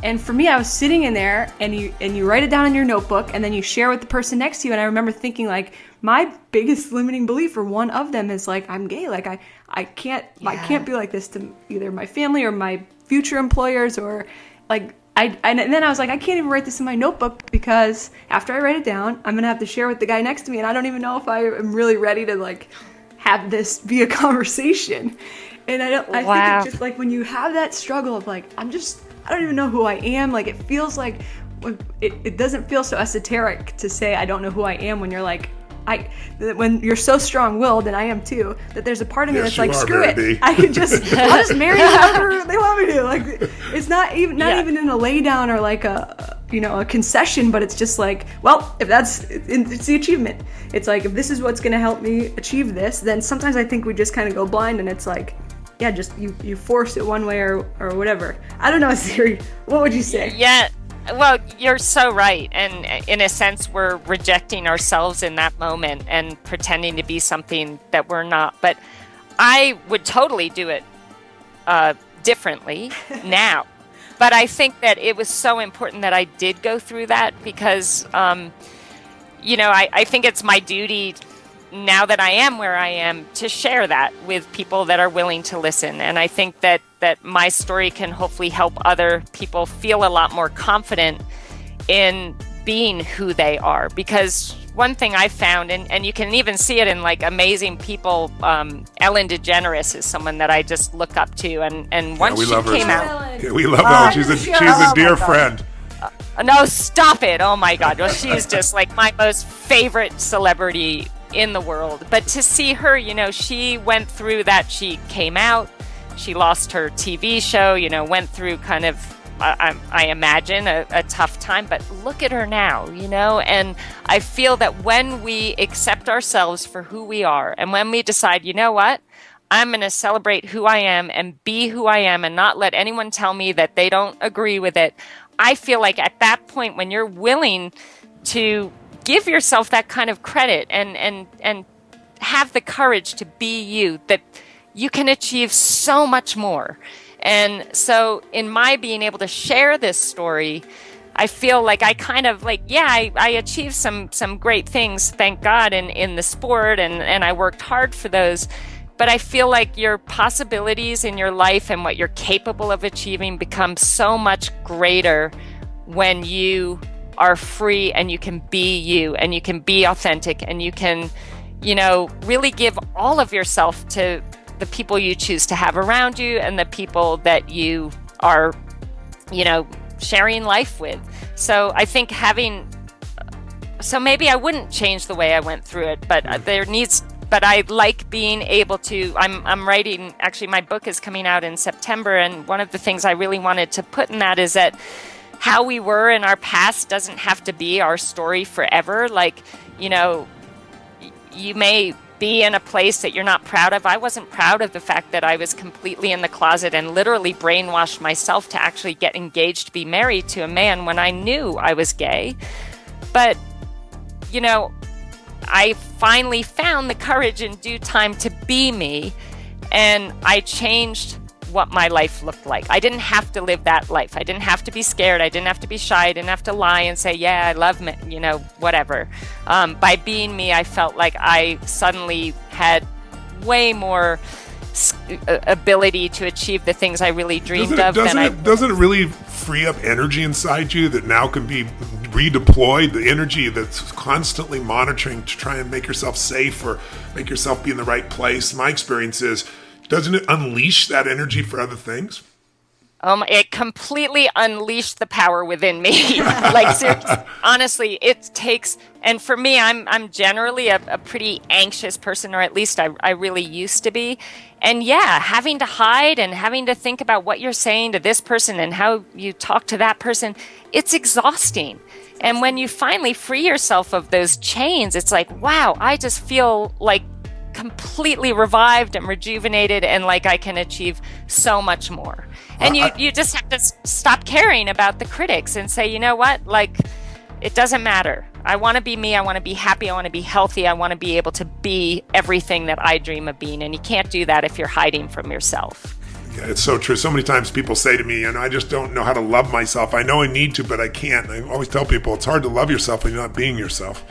And for me, I was sitting in there, and you write it down in your notebook, and then you share with the person next to you. And I remember thinking, like, my biggest limiting belief, or one of them, is like, I'm gay. Like, I can't be like this to either my family or my future employers, or like, and then I was like, I can't even write this in my notebook, because after I write it down, I'm gonna have to share with the guy next to me, and I don't even know if I am really ready to like have this be a conversation. And I think it's just like when you have that struggle of like, I don't even know who I am. Like, it feels like it doesn't feel so esoteric to say I don't know who I am when you're like, when you're so strong-willed, and I am too, that there's a part of me that's like, screw it. I'll just marry whoever they want me to. Like, it's not even in a lay down or like a concession, but it's just like, well, if it's the achievement. It's like, if this is what's going to help me achieve this, then sometimes I think we just kind of go blind, and it's like, yeah, just you force it one way or whatever. I don't know, Siri. What would you say? Yeah, well, you're so right. And in a sense, we're rejecting ourselves in that moment and pretending to be something that we're not. But I would totally do it differently now. But I think that it was so important that I did go through that, because, I think it's my duty now that I am where I am to share that with people that are willing to listen. And I think that my story can hopefully help other people feel a lot more confident in being who they are. Because one thing I found, and you can even see it in like amazing people, Ellen DeGeneres is someone that I just look up to. And once she came out. Yeah, we love Ellen. She's a dear friend. No, stop it. Oh my God. Well, she's just like my most favorite celebrity in the world. But to see her, she went through that. She came out, she lost her TV show, went through kind of, I imagine, a tough time. But look at her now, and I feel that when we accept ourselves for who we are, and when we decide, you know what, I'm going to celebrate who I am and be who I am and not let anyone tell me that they don't agree with it. I feel like at that point, when you're willing to give yourself that kind of credit and have the courage to be you, that you can achieve so much more. And so in my being able to share this story, I feel like I kind of like, I achieved some great things, thank God, in the sport, and I worked hard for those. But I feel like your possibilities in your life and what you're capable of achieving become so much greater when you are free and you can be you and you can be authentic and you can, really give all of yourself to the people you choose to have around you and the people that you are, sharing life with. So I think so maybe I wouldn't change the way I went through it, but but I like being able to, I'm writing, actually my book is coming out in September, and one of the things I really wanted to put in that is that how we were in our past doesn't have to be our story forever. Like, you may be in a place that you're not proud of. I wasn't proud of the fact that I was completely in the closet and literally brainwashed myself to actually get engaged to be married to a man when I knew I was gay. But, I finally found the courage in due time to be me, and I changed what my life looked like. I didn't have to live that life. I didn't have to be scared. I didn't have to be shy. I didn't have to lie and say, I love me, whatever. By being me, I felt like I suddenly had way more ability to achieve the things I really dreamed of. Doesn't it really free up energy inside you that now can be redeployed? The energy that's constantly monitoring to try and make yourself safe or make yourself be in the right place. My experience is, doesn't it unleash that energy for other things? It completely unleashed the power within me. Like, seriously, honestly, it takes, and for me, I'm generally a pretty anxious person, or at least I really used to be. And yeah, having to hide and having to think about what you're saying to this person and how you talk to that person, it's exhausting. And when you finally free yourself of those chains, it's like, wow, I just feel like completely revived and rejuvenated, and like I can achieve so much more. And you just have to stop caring about the critics and say, you know what, like, it doesn't matter. I want to be me. I want to be happy. I want to be healthy. I want to be able to be everything that I dream of being. And you can't do that if you're hiding from yourself. Yeah, it's so true. So many times people say to me, I just don't know how to love myself. I know I need to, but I can't. I always tell people it's hard to love yourself when you're not being yourself.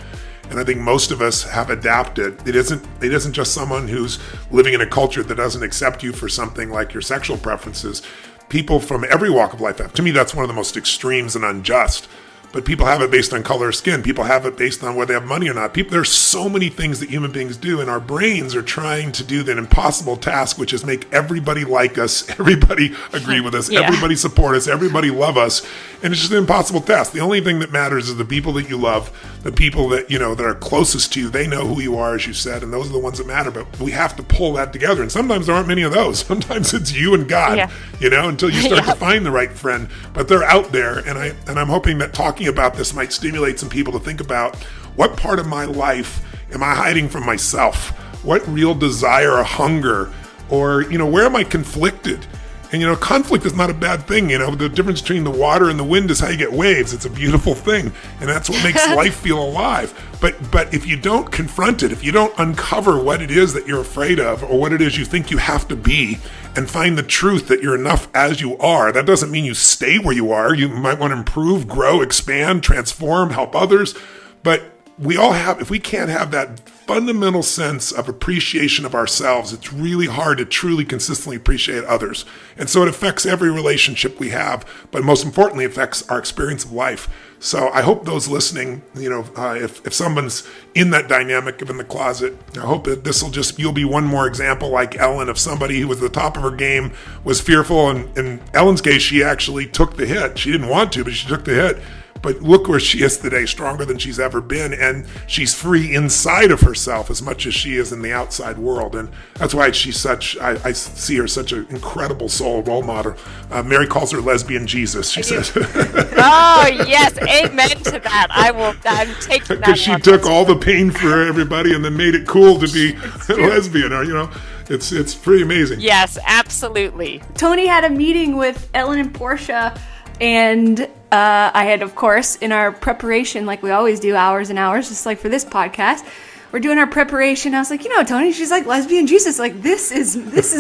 And I think most of us have adapted. It isn't just someone who's living in a culture that doesn't accept you for something like your sexual preferences. People from every walk of life have. To me, that's one of the most extremes and unjust. But people have it based on color of skin. People have it based on whether they have money or not. There's so many things that human beings do, and our brains are trying to do that impossible task, which is make everybody like us, everybody agree with us, everybody support us, everybody love us. And it's just an impossible task. The only thing that matters is the people that you love, the people that, that are closest to you. They know who you are, as you said, and those are the ones that matter. But we have to pull that together. And sometimes there aren't many of those. Sometimes it's you and God, until you start to find the right friend. But they're out there, and I'm hoping that talking about this might stimulate some people to think about, what part of my life am I hiding from myself? What real desire or hunger, or where am I conflicted? And conflict is not a bad thing. The difference between the water and the wind is how you get waves. It's a beautiful thing, and that's what makes life feel alive. But if you don't confront it, if you don't uncover what it is that you're afraid of, or what it is you think you have to be, and find the truth that you're enough as you are, that doesn't mean you stay where you are. You might want to improve, grow, expand, transform, help others. But we all have, if we can't have that fundamental sense of appreciation of ourselves, it's really hard to truly consistently appreciate others. And so it affects every relationship we have, but most importantly, it affects our experience of life. So I hope those listening, if someone's in that dynamic of in the closet, I hope that you'll be one more example like Ellen, of somebody who was at the top of her game, was fearful. And in Ellen's case, she actually took the hit. She didn't want to, but she took the hit. But look where she is today, stronger than she's ever been. And she's free inside of herself as much as she is in the outside world. And that's why she's I see her such an incredible soul role model. Mary calls her lesbian Jesus, she says. Oh, yes. Amen to that. I'm taking that. Because she took all the pain for everybody and then made it cool to be a lesbian, or, it's pretty amazing. Yes, absolutely. Tony had a meeting with Ellen and Portia, and I had, of course, in our preparation, like we always do, hours and hours, just like for this podcast, we're doing our preparation. I was like, Tony, she's like lesbian Jesus. Like, this is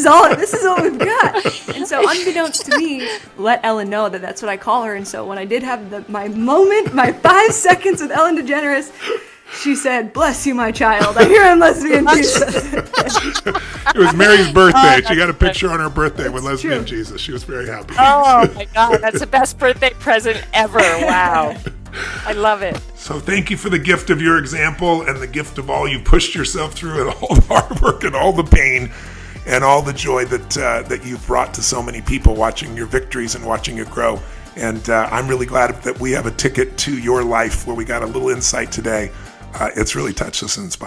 all we've got. And so, unbeknownst to me, let Ellen know that that's what I call her. And so, when I did have my moment, my 5 seconds with Ellen DeGeneres, she said, "Bless you, my child. I hear I'm lesbian Jesus." It was Mary's birthday. She got a picture on her birthday with lesbian Jesus. She was very happy. Oh my God, that's the best birthday present ever. Wow. I love it. So thank you for the gift of your example, and the gift of all you pushed yourself through, and all the hard work and all the pain and all the joy that you've brought to so many people watching your victories and watching you grow. And I'm really glad that we have a ticket to your life where we got a little insight today. It's really touched us and inspired.